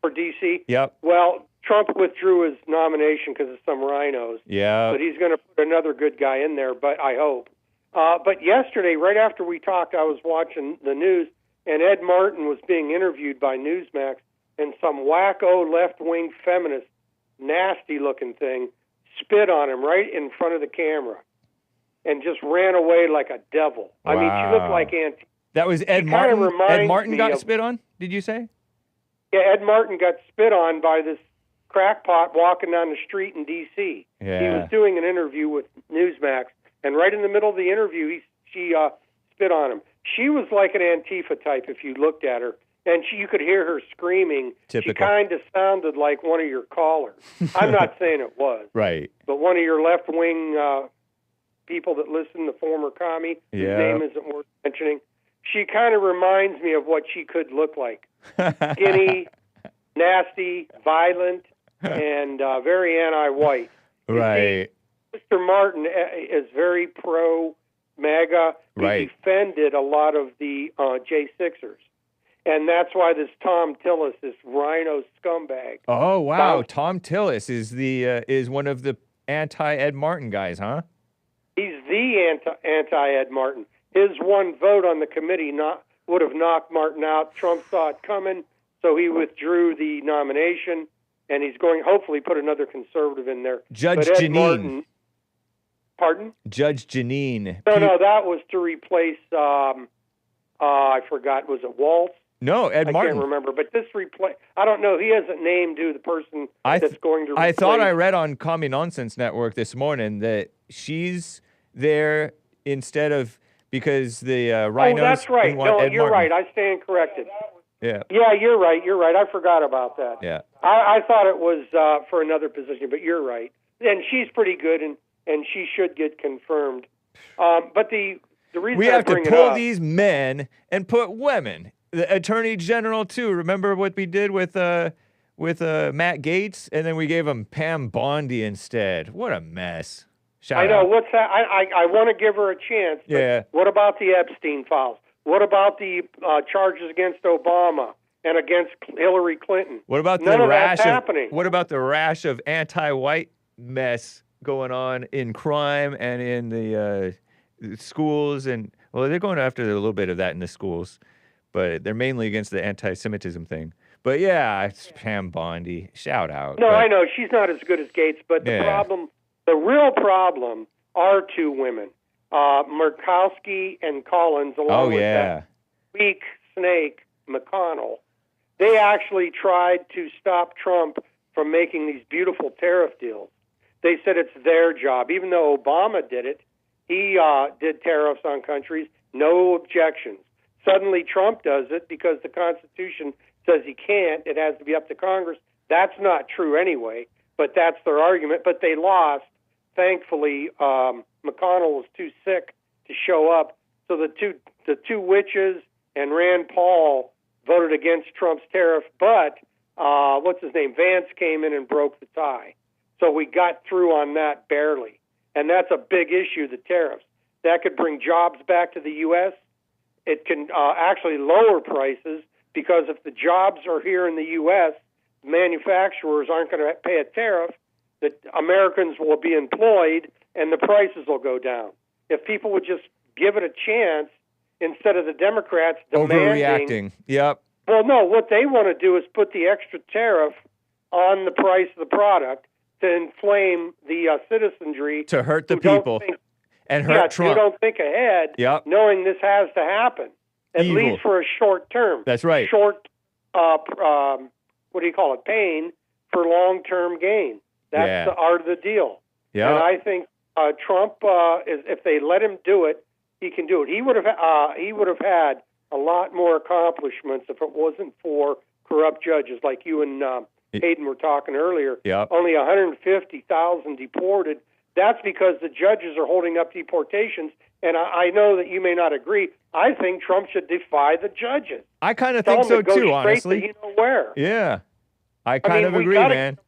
For D.C.? Yep. Well, Trump withdrew his nomination because of some RINOs. Yeah. But he's going to put another good guy in there, but I hope. But yesterday, right after we talked, I was watching the news, and Ed Martin was being interviewed by Newsmax, and some wacko left-wing feminist, nasty-looking thing, spit on him right in front of the camera and just ran away like a devil. Wow. I mean, she looked like Auntie. That was Ed Martin? Ed Martin got spit on, did you say? Yeah, Ed Martin got spit on by this crackpot walking down the street in D.C. Yeah. He was doing an interview with Newsmax, and right in the middle of the interview, she spit on him. She was like an Antifa type if you looked at her, and you could hear her screaming. Typical. She kind of sounded like one of your callers. I'm not saying it was. Right. But one of your left-wing people that listen, the former commie, whose name isn't worth mentioning, she kind of reminds me of what she could look like. Skinny, nasty, violent, and very anti-white. Right. Mr. Martin is very pro-MAGA. He defended a lot of the J6ers. And that's why this Tom Tillis, this RINO scumbag. Oh, wow. Tom Tillis is one of the anti-Ed Martin guys, huh? He's the anti-Ed Martin. His one vote on the committee would have knocked Martin out. Trump saw it coming, so he withdrew the nomination, and he's going hopefully put another conservative in there. Judge Jeanine. Martin, pardon? Judge Jeanine. No, that was to replace, I forgot, was it Waltz? No, Ed Martin. I can't remember, but this I don't know. He hasn't named who the person that's going to replace. I thought I read on Commie Nonsense Network this morning that she's there instead of, because the RINOs. Oh, that's right. No, Ed you're Martin. right. I stand corrected. Yeah. Yeah, you're right. You're right. I forgot about that. Yeah. I thought it was for another position, but you're right. And she's pretty good, and she should get confirmed. But the reason we I have to bring it pull up, these men and put women. The Attorney General too. Remember what we did with Matt Gaetz, and then we gave him Pam Bondi instead. What a mess. I know. What's that? I want to give her a chance. But yeah. What about the Epstein files? What about the charges against Obama and against Hillary Clinton? What about None the of rash that's happening. What about the rash of anti-white mess going on in crime and in the schools? And well, they're going after a little bit of that in the schools, but they're mainly against the anti-Semitism thing. But yeah, it's Pam Bondi. Shout out. No, I know she's not as good as Gates, but the real problem are two women, Murkowski and Collins, along with that weak snake McConnell. They actually tried to stop Trump from making these beautiful tariff deals. They said it's their job, even though Obama did it. He did tariffs on countries, no objections. Suddenly Trump does it because the Constitution says he can't. It has to be up to Congress. That's not true anyway, but that's their argument. But they lost. Thankfully, McConnell was too sick to show up. So the two witches and Rand Paul voted against Trump's tariff, but what's his name? Vance came in and broke the tie. So we got through on that barely. And that's a big issue, the tariffs. That could bring jobs back to the U.S. It can actually lower prices because if the jobs are here in the U.S., manufacturers aren't going to pay a tariff, that Americans will be employed and the prices will go down. If people would just give it a chance instead of the Democrats demanding... Overreacting, yep. Well, no, what they want to do is put the extra tariff on the price of the product to inflame the citizenry. To hurt the people and hurt Trump. Who don't think ahead, knowing this has to happen, at least for a short term. That's right. Short, pain for long-term gain. That's the art of the deal. Yeah. And I think Trump, if they let him do it, he can do it. He would have had a lot more accomplishments if it wasn't for corrupt judges like you and Hayden were talking earlier. Yep. Only 150,000 deported. That's because the judges are holding up deportations. And I know that you may not agree. I think Trump should defy the judges. I kind of think so too, honestly. To you know where. Yeah. I kind of agree, man.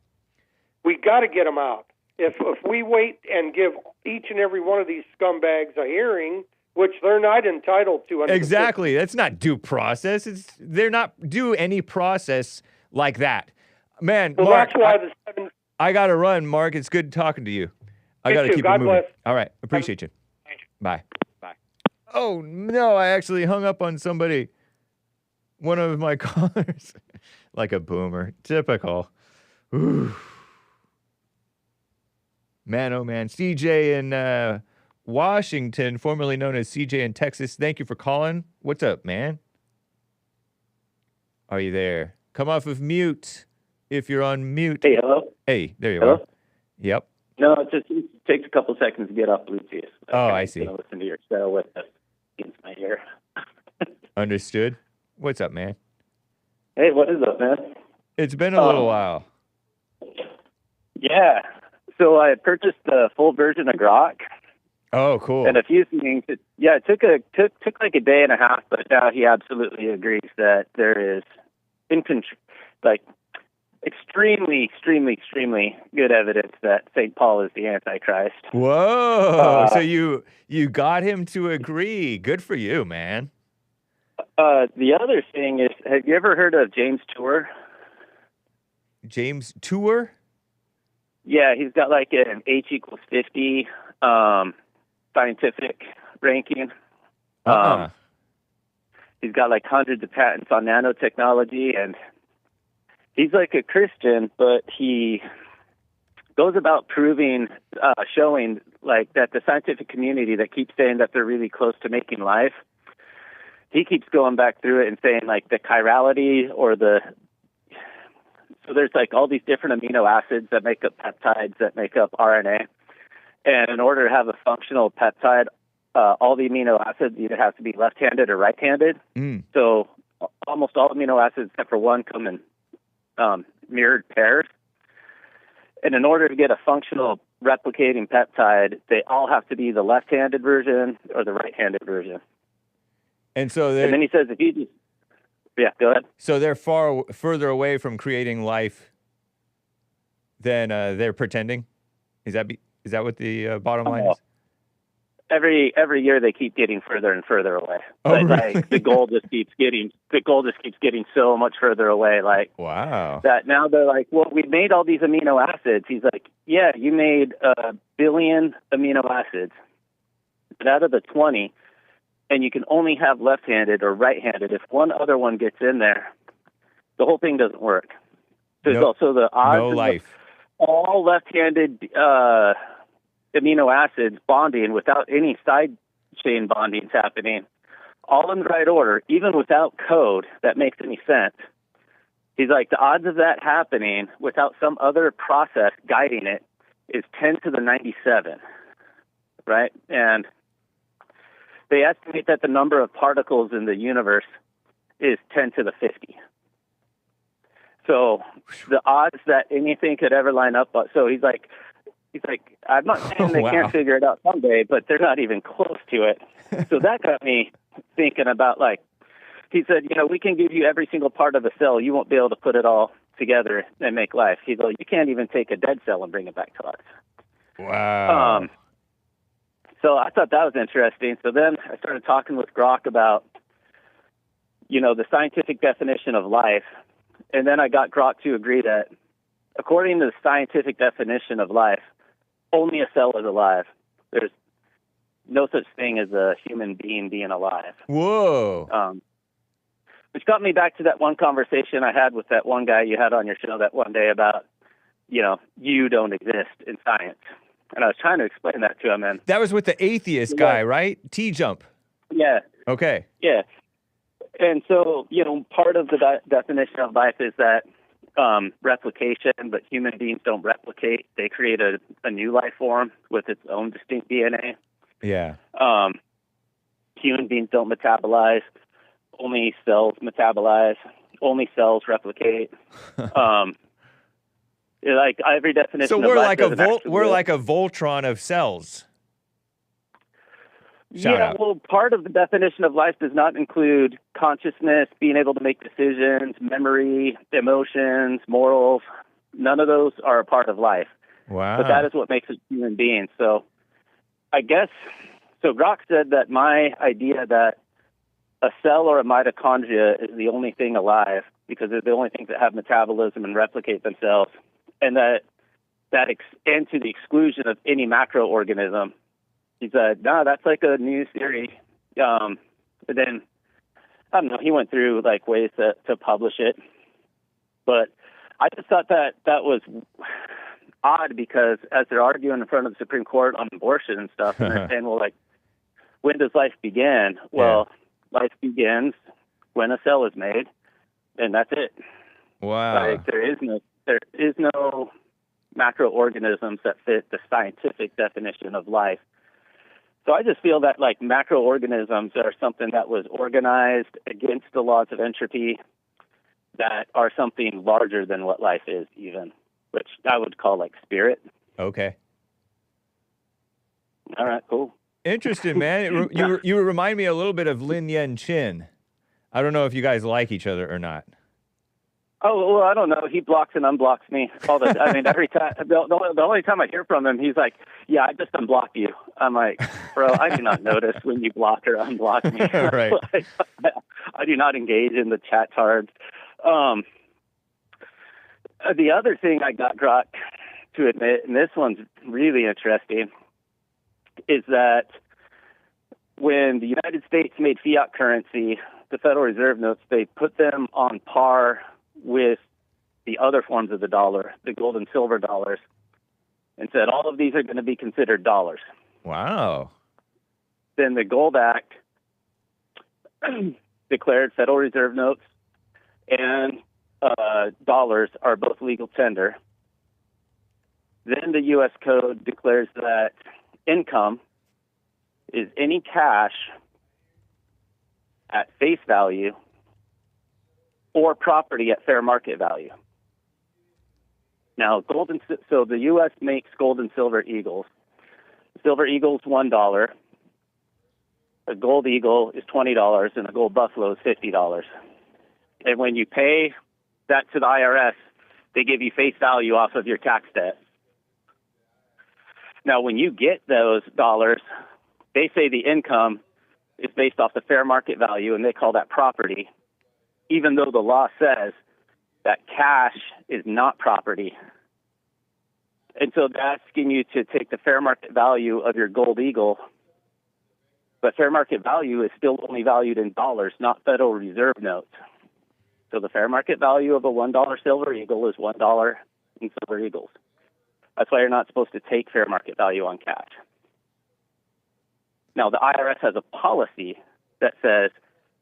We got to get them out. if we wait and give each and every one of these scumbags a hearing, which they're not entitled to under Exactly. That's not due process. They're not due any process like that. Man, so Mark, that's why the 7. I got to run, Mark. It's good talking to you. I got to too. keep God it moving. bless. All right. Appreciate you. Bye. Bye. Oh, no. I actually hung up on somebody. One of my callers. Like a boomer. Typical. Ooh. Man, oh, man. CJ in Washington, formerly known as CJ in Texas. Thank you for calling. What's up, man? Are you there? Come off of mute if you're on mute. Hey, hello? Hey, there you Hello? are. Yep. No, it takes a couple seconds to get off Bluetooth. I see. Listen to your show with it against my ear. Understood. What's up, man? Hey, what is up, man? It's been a little while. Yeah. So I purchased the full version of Grok. Oh, cool. And a few things. It took like a day and a half, but now he absolutely agrees that there is extremely, extremely, extremely good evidence that St. Paul is the Antichrist. Whoa. So you got him to agree. Good for you, man. The other thing is, have you ever heard of James Tour? James Tour? Yeah, he's got like an H equals 50 scientific ranking. He's got like hundreds of patents on nanotechnology, and he's like a Christian, but he goes about showing like that the scientific community that keeps saying that they're really close to making life, he keeps going back through it and saying like the chirality so there's like all these different amino acids that make up peptides that make up RNA. And in order to have a functional peptide, all the amino acids either have to be left-handed or right-handed. So almost all amino acids except for one come in mirrored pairs. And in order to get a functional replicating peptide, they all have to be the left-handed version or the right-handed version. And so and then he says, if you just, yeah, go ahead. So they're further away from creating life than they're pretending? Is that what the bottom line is? Every year they keep getting further and further away. Oh, really? Like the goal just keeps getting so much further away. Like, wow. That now they're like, well, we made all these amino acids. He's like, yeah, you made 1 billion amino acids, but out of the 20, and you can only have left-handed or right-handed. If one other one gets in there, the whole thing doesn't work. There's also the odds no life. All left-handed amino acids bonding without any side chain bondings happening, all in the right order, even without code that makes any sense. He's like, the odds of that happening without some other process guiding it is 10 to the 97, right? And they estimate that the number of particles in the universe is 10 to the 50. So the odds that anything could ever line up, so he's like, I'm not saying they can't figure it out someday, but they're not even close to it. So that got me thinking about, like, he said, we can give you every single part of a cell. You won't be able to put it all together and make life. He's like, you can't even take a dead cell and bring it back to life. Wow. So I thought that was interesting. So then I started talking with Grok about, the scientific definition of life. And then I got Grok to agree that according to the scientific definition of life, only a cell is alive. There's no such thing as a human being being alive. Whoa. Which got me back to that one conversation I had with that one guy you had on your show that one day about, you don't exist in science. And I was trying to explain that to him. And that was with the atheist guy, right? T-Jump. Yeah. Okay. Yeah. And so, part of the definition of life is that replication, but human beings don't replicate. They create a new life form with its own distinct DNA. Yeah. Human beings don't metabolize. Only cells metabolize. Only cells replicate. Like every definition. So we're of life we're like a Voltron of cells. Shoutout. Well, part of the definition of life does not include consciousness, being able to make decisions, memory, emotions, morals. None of those are a part of life. Wow. But that is what makes us human beings. So I guess, so Grok said that my idea that a cell or a mitochondria is the only thing alive because they're the only things that have metabolism and replicate themselves, and and to the exclusion of any macroorganism. He said, no, that's like a new theory. But then, I don't know, he went through like ways to publish it. But I just thought that was odd because as they're arguing in front of the Supreme Court on abortion and stuff, and they're saying, well, like, when does life begin? Well, life begins when a cell is made, and that's it. Wow. Like, there is no macroorganisms that fit the scientific definition of life. So I just feel that like macroorganisms are something that was organized against the laws of entropy that are something larger than what life is even, which I would call like spirit. Okay. All right, cool. Interesting, man. You remind me a little bit of Lin Yen Chin. I don't know if you guys like each other or not. Oh, well, I don't know. He blocks and unblocks me all the I mean, every time. The only time I hear from him, he's like, yeah, I just unblocked you. I'm like, bro, I do not notice when you block or unblock me. Right. Like, I do not engage in the chat cards. The other thing I got Grok to admit, and this one's really interesting, is that when the United States made fiat currency, the Federal Reserve notes, they put them on par with the other forms of the dollar, the gold and silver dollars, and said all of these are going to be considered dollars. Wow. Then the Gold Act declared Federal Reserve notes and dollars are both legal tender. Then the U.S. Code declares that income is any cash at face value or property at fair market value. Now, so the U.S. makes gold and silver eagles. Silver eagle's $1. A gold eagle is $20, and a gold buffalo is $50. And when you pay that to the IRS, they give you face value off of your tax debt. Now, when you get those dollars, they say the income is based off the fair market value, and they call that property, even though the law says that cash is not property. And so they're asking you to take the fair market value of your gold eagle, but fair market value is still only valued in dollars, not Federal Reserve notes. So the fair market value of a $1 silver eagle is $1 in silver eagles. That's why you're not supposed to take fair market value on cash. Now, the IRS has a policy that says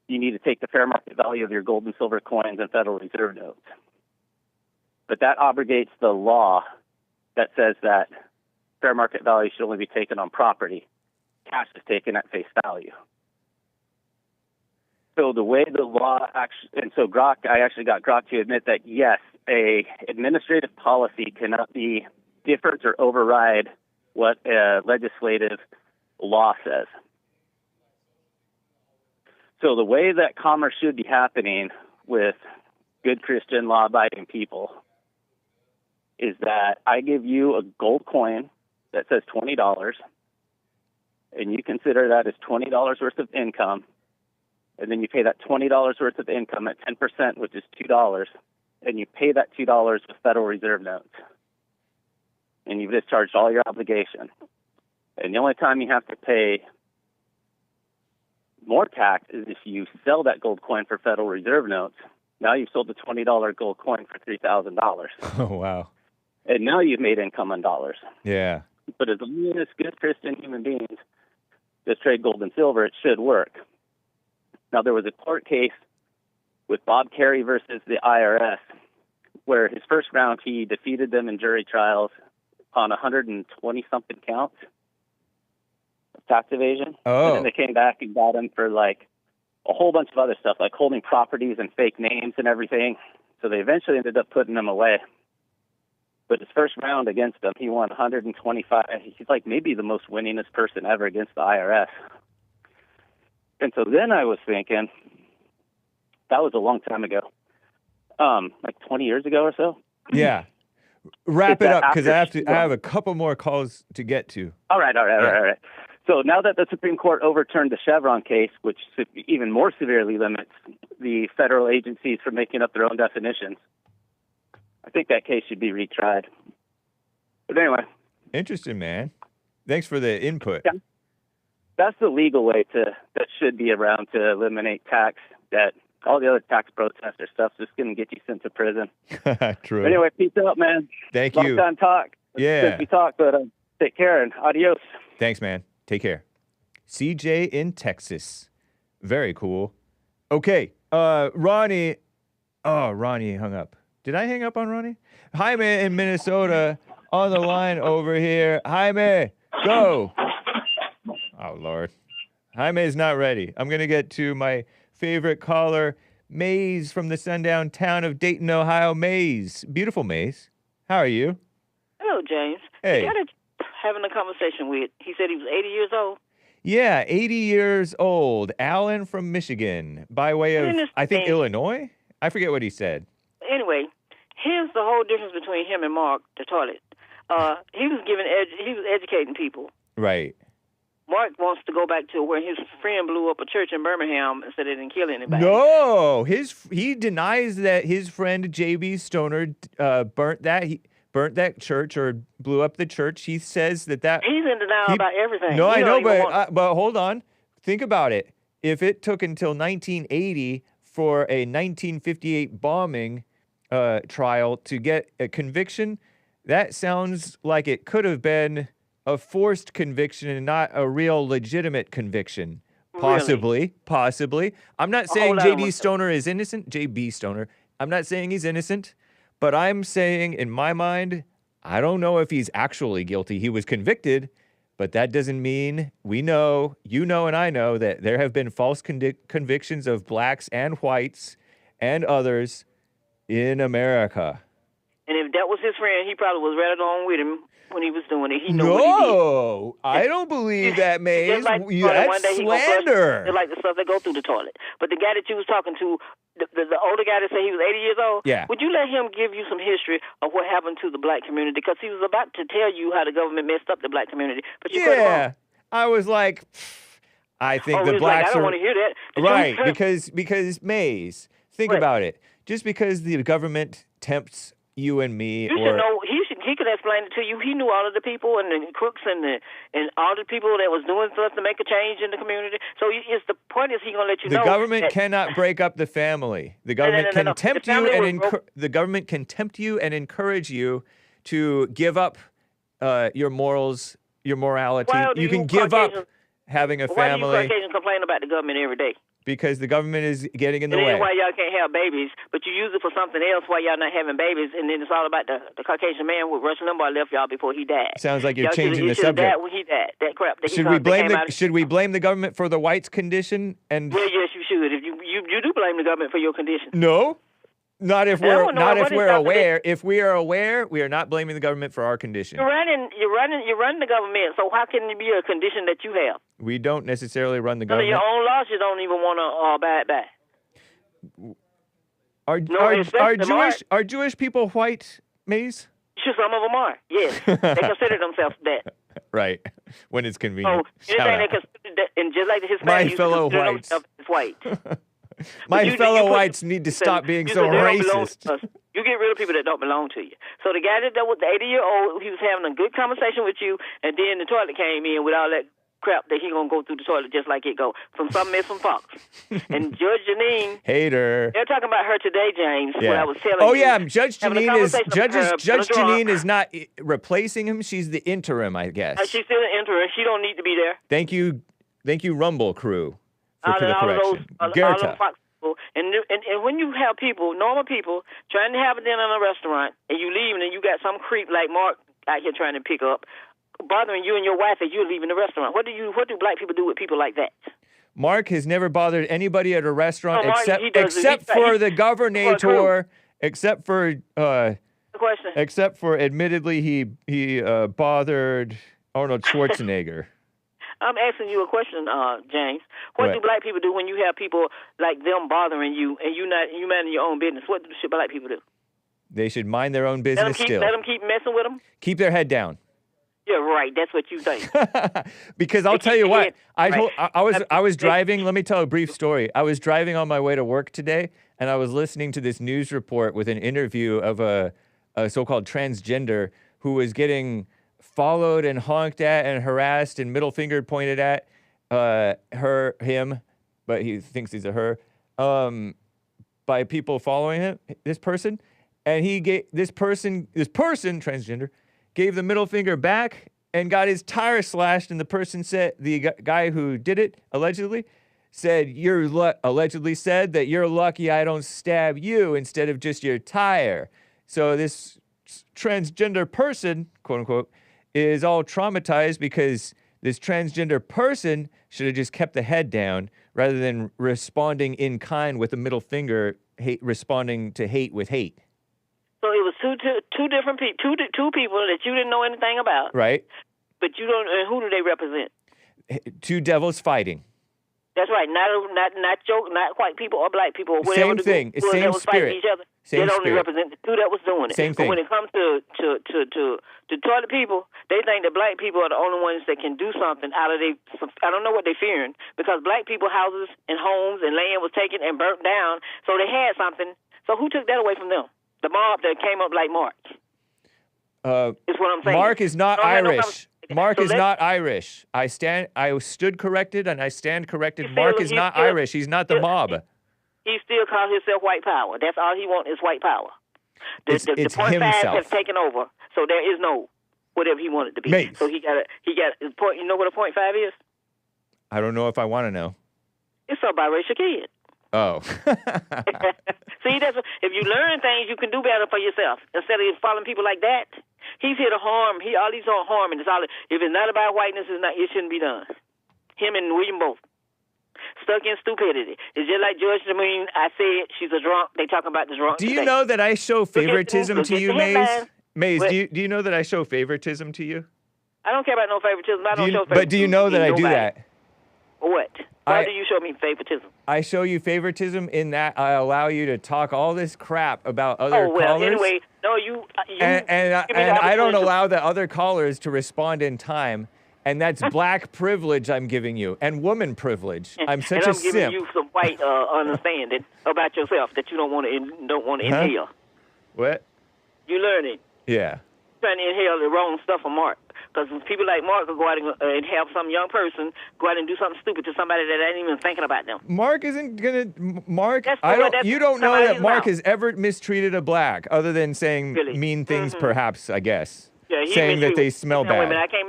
you need to take the fair market value of your gold and silver coins and Federal Reserve notes. But that obligates the law that says that fair market value should only be taken on property. Cash is taken at face value. So the way the law actually, and so Grok, I actually got Grok to admit that yes, a administrative policy cannot be different or override what a legislative law says. So the way that commerce should be happening with good Christian law-abiding people is that I give you a gold coin that says $20, and you consider that as $20 worth of income, and then you pay that $20 worth of income at 10%, which is $2, and you pay that $2 with Federal Reserve notes, and you've discharged all your obligation. And the only time you have to pay more tax is if you sell that gold coin for Federal Reserve notes. Now you've sold the $20 gold coin for $3,000. Oh, wow. And now you've made income on dollars. Yeah. But as long as good Christian human beings just trade gold and silver, it should work. Now, there was a court case with Bob Kerrey versus the IRS where his first round he defeated them in jury trials on 120-something counts of tax evasion. Oh. And then they came back and got him for, like, a whole bunch of other stuff, like holding properties and fake names and everything. So they eventually ended up putting him away. But his first round against him, he won 125. He's like maybe the most winningest person ever against the IRS. And so then I was thinking, that was a long time ago, like 20 years ago or so. Yeah. Wrap Is it that up because I after have a couple more calls to get to. All right. So now that the Supreme Court overturned the Chevron case, which even more severely limits the federal agencies from making up their own definitions, I think that case should be retried. But anyway. Interesting, man. Thanks for the input. Yeah. That's the legal way that should be around to eliminate tax debt. All the other tax protester stuff's just going to get you sent to prison. True. But anyway, peace out, man. Thank you. Long time talk. Yeah. Since we talk, but take care and adios. Thanks, man. Take care. CJ in Texas. Very cool. Okay. Ronnie. Oh, Ronnie hung up. Did I hang up on Ronnie? Jaime in Minnesota on the line over here. Jaime, go. Oh, Lord. Jaime is not ready. I'm going to get to my favorite caller, Maze from the sundown town of Dayton, Ohio. Maze. Beautiful Maze. How are you? Hello, James. Hey. The guy that having a conversation with, he said he was 80 years old. Yeah, 80 years old. Alan from Michigan, by way of, I think, Illinois? I forget what he said. Anyway, here's the whole difference between him and Mark, the toilet. He was educating people. Right. Mark wants to go back to where his friend blew up a church in Birmingham and said it didn't kill anybody. No, he denies that his friend J.B. Stoner burnt that church or blew up the church. He says that he's in denial about everything. No, I know, but hold on. Think about it. If it took until 1980 for a 1958 bombing trial to get a conviction, that sounds like it could have been a forced conviction and not a real legitimate conviction. Possibly. I'm not saying J.D. Stoner is innocent. J.B. Stoner. I'm not saying he's innocent, but I'm saying in my mind, I don't know if he's actually guilty. He was convicted, but that doesn't mean we know, you know, and I know that there have been false convictions of blacks and whites and others in America. And if that was his friend, he probably was right along with him when he was doing it. He knew what he did. No, I don't believe that, Maze. Like That's slander. They're like the stuff that go through the toilet. But the guy that you was talking to, the older guy that said he was 80 years old, yeah. Would you let him give you some history of what happened to the black community? Because he was about to tell you how the government messed up the black community. But you cut him off. I was like, I think the blacks I don't want to hear that. Right, because Maze, think about it. Just because the government tempts you and me, you should know. He could explain it to you. He knew all of the people and the crooks and all the people that was doing stuff to make a change in the community. So the point is he gonna let you know. The government cannot break up the family. The government can tempt you and the government can tempt you and encourage you to give up your morals, your morality. You can give up having a family. Why do you Caucasians complain about the government every day? Because the government is getting in the way. That's why y'all can't have babies, but you use it for something else while y'all not having babies, and then it's all about the Caucasian man with Rush Limbaugh left y'all before he died. Sounds like you're changing the subject. When he died, that crap. That Should we blame the government for the whites' condition? And well, yes, you should. If you do blame the government for your condition. No. Not if we're aware. If we are aware, we are not blaming the government for our condition. You're running the government. So how can it be a condition that you have? We don't necessarily run the government. Your own laws you don't even want to abide by. Are Jewish people white, Maze? Sure, some of them are. Yes, they consider themselves that. Right, when it's convenient. So anything they consider that, and just like the Hispanic, my fellow whites. White. My fellow whites need to stop being so racist. You get rid of people that don't belong to you. So the guy that was the 80-year-old, he was having a good conversation with you, and then the toilet came in with all that crap that he gonna go through the toilet just like it go from some Miss from Fox. And Judge Jeanine, hater. They're talking about her today, James. Yeah. What I was telling you. Yeah, Judge Jeanine is not replacing him. She's the interim, I guess. She's still an interim. She don't need to be there. Thank you, Rumble Crew. For the all correction. All those Fox people. And when you have people, normal people, trying to have a dinner in a restaurant, and you leave, and you got some creep like Mark out here trying to pick up, bothering you and your wife as you're leaving the restaurant. What do black people do with people like that? Mark has never bothered anybody at a restaurant except for the governator. Except for admittedly he bothered Arnold Schwarzenegger. I'm asking you a question, James. What do black people do when you have people like them bothering you and you minding your own business? What do black people do? They should mind their own business still. Let them keep messing with them? Keep their head down. Yeah, right. That's what you think. Because I'll tell you what, I was driving. Let me tell a brief story. I was driving on my way to work today, and I was listening to this news report with an interview of a so-called transgender who was getting followed and honked at and harassed and middle finger pointed at him, but he thinks he's a her, by people following him, this person. And he gave this person, transgender, gave the middle finger back and got his tire slashed. And the person said, the guy who did it, allegedly said that you're lucky I don't stab you instead of just your tire. So this transgender person, quote unquote, is all traumatized because this transgender person should have just kept the head down rather than responding in kind with a middle finger, responding to hate with hate. So it was two different people, two people that you didn't know anything about. Right. But you don't. And who do they represent? Two devils fighting. That's right. Not white people or black people or whatever. Same thing. Same spirit. Each other. Same they only spirit. represent the two that was doing it. Same thing. But when it comes to toilet people, they think that black people are the only ones that can do something out of they. I don't know what they're fearing because black people houses and homes and land was taken and burnt down, so they had something. So who took that away from them? The mob that came up like Mark. Is what I'm saying. Mark is not Irish. Mark is not Irish. I stood corrected and I stand corrected. Mark is not Irish. He's not the mob. He still calls himself white power. That's all he wants is white power. The point himself. five has taken over, so there is no whatever he wanted to be. Mate. So he got his point. You know what a point five is? I don't know if I want to know. It's a biracial kid. Oh. See, if you learn things, you can do better for yourself instead of following people like that. He's here to harm. All he's on harming. If it's not about whiteness, it shouldn't be done. Him and William both stuck in stupidity. It's just like George Jeanine. I said she's a drunk. They talking about the drunk. Do you know that I show favoritism to you, Maze? Maze, What? do you know that I show favoritism to you? I don't care about no favoritism. I don't show favoritism. But do you know that I do that? What? Why do you show me favoritism? I show you favoritism in that I allow you to talk all this crap about other callers. Anyway, no, you and I don't allow the other callers to respond in time. And that's black privilege I'm giving you, and woman privilege. I'm such a simp. And I'm giving you some white understanding about yourself that you don't want to inhale. What? You learning. Yeah. Trying to inhale the wrong stuff from Mark. Because people like Mark will go out and have some young person go out and do something stupid to somebody that ain't even thinking about them. Mark isn't gonna. Mark, you That's don't know that Mark mouth. has ever mistreated a black, other than saying Really? mean things, perhaps. I guess. Yeah, saying that they smell bad. Women. I can't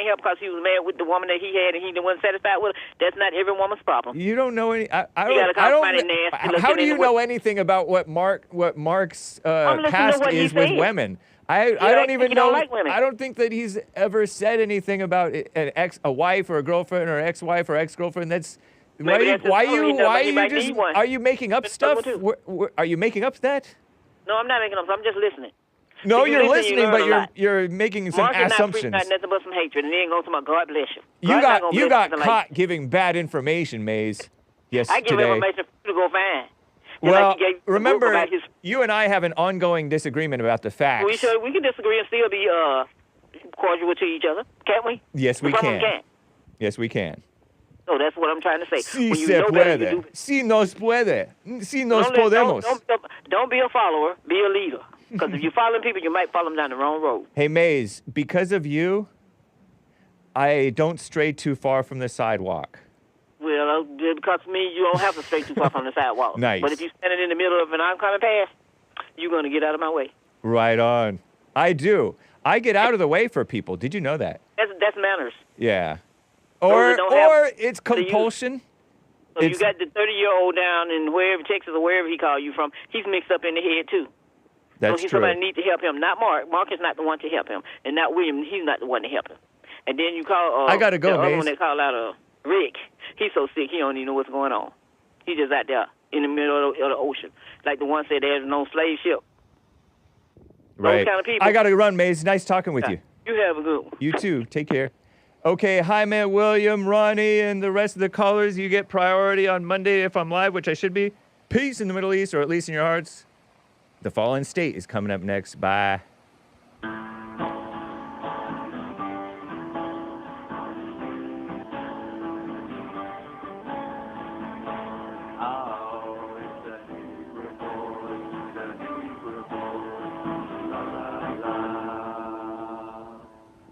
help because he was mad with the woman that he had and he wasn't satisfied with her. That's not every woman's problem. You don't know any. I gotta call somebody nasty, how do you looking know anything about what Mark's past what he is with said. women? I don't even he know. don't like women. I don't think that he's ever said anything about a wife or a girlfriend or ex-wife or ex-girlfriend. That's are you making up stuff? Are you making up that? No, I'm not making up. I'm just listening. No, See, you're you listening, but learn you're making some Mark assumptions. Is not nothing but some hatred, and he ain't going to talk about God bless you. You got caught giving bad information, Maze. Yes, I give today. information to go find. Well, remember, you and I have an ongoing disagreement about the facts. We can disagree and still be cordial to each other, can't we? Yes, we can. Yes, we can. So that's what I'm trying to say. Sí se puede. Sí nos puede. Sí nos podemos. Don't be a follower, be a leader. Because if you're following people, you might follow them down the wrong road. Hey, Maze, because of you, I don't stray too far from the sidewalk. Well, because of me, you don't have to stray too far from the sidewalk. Nice. But if you're standing in the middle of an oncoming path, you're going to get out of my way. Right on. I do. I get out of the way for people. Did you know that? That's manners. Yeah. Or it's compulsion. So you got the 30-year-old down in wherever, Texas or wherever he called you from. He's mixed up in the head, too. That's so true. Somebody needs to help him, not Mark. Mark is not the one to help him, and not William. He's not the one to help him. And then you call. I gotta go, the other Maze. one that called out Rick. He's so sick he don't even know what's going on. He's just out there in the middle of the ocean, like the one said there's no slave ship. Right. Those kind of people. I gotta run, Maze. Nice talking with you. You have a good one. You too. Take care. Okay, hi, man, William, Ronnie, and the rest of the callers. You get priority on Monday if I'm live, which I should be. Peace in the Middle East, or at least in your hearts. The Fallen State is coming up next. Bye.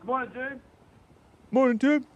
Good morning, Jim. Morning, Tim.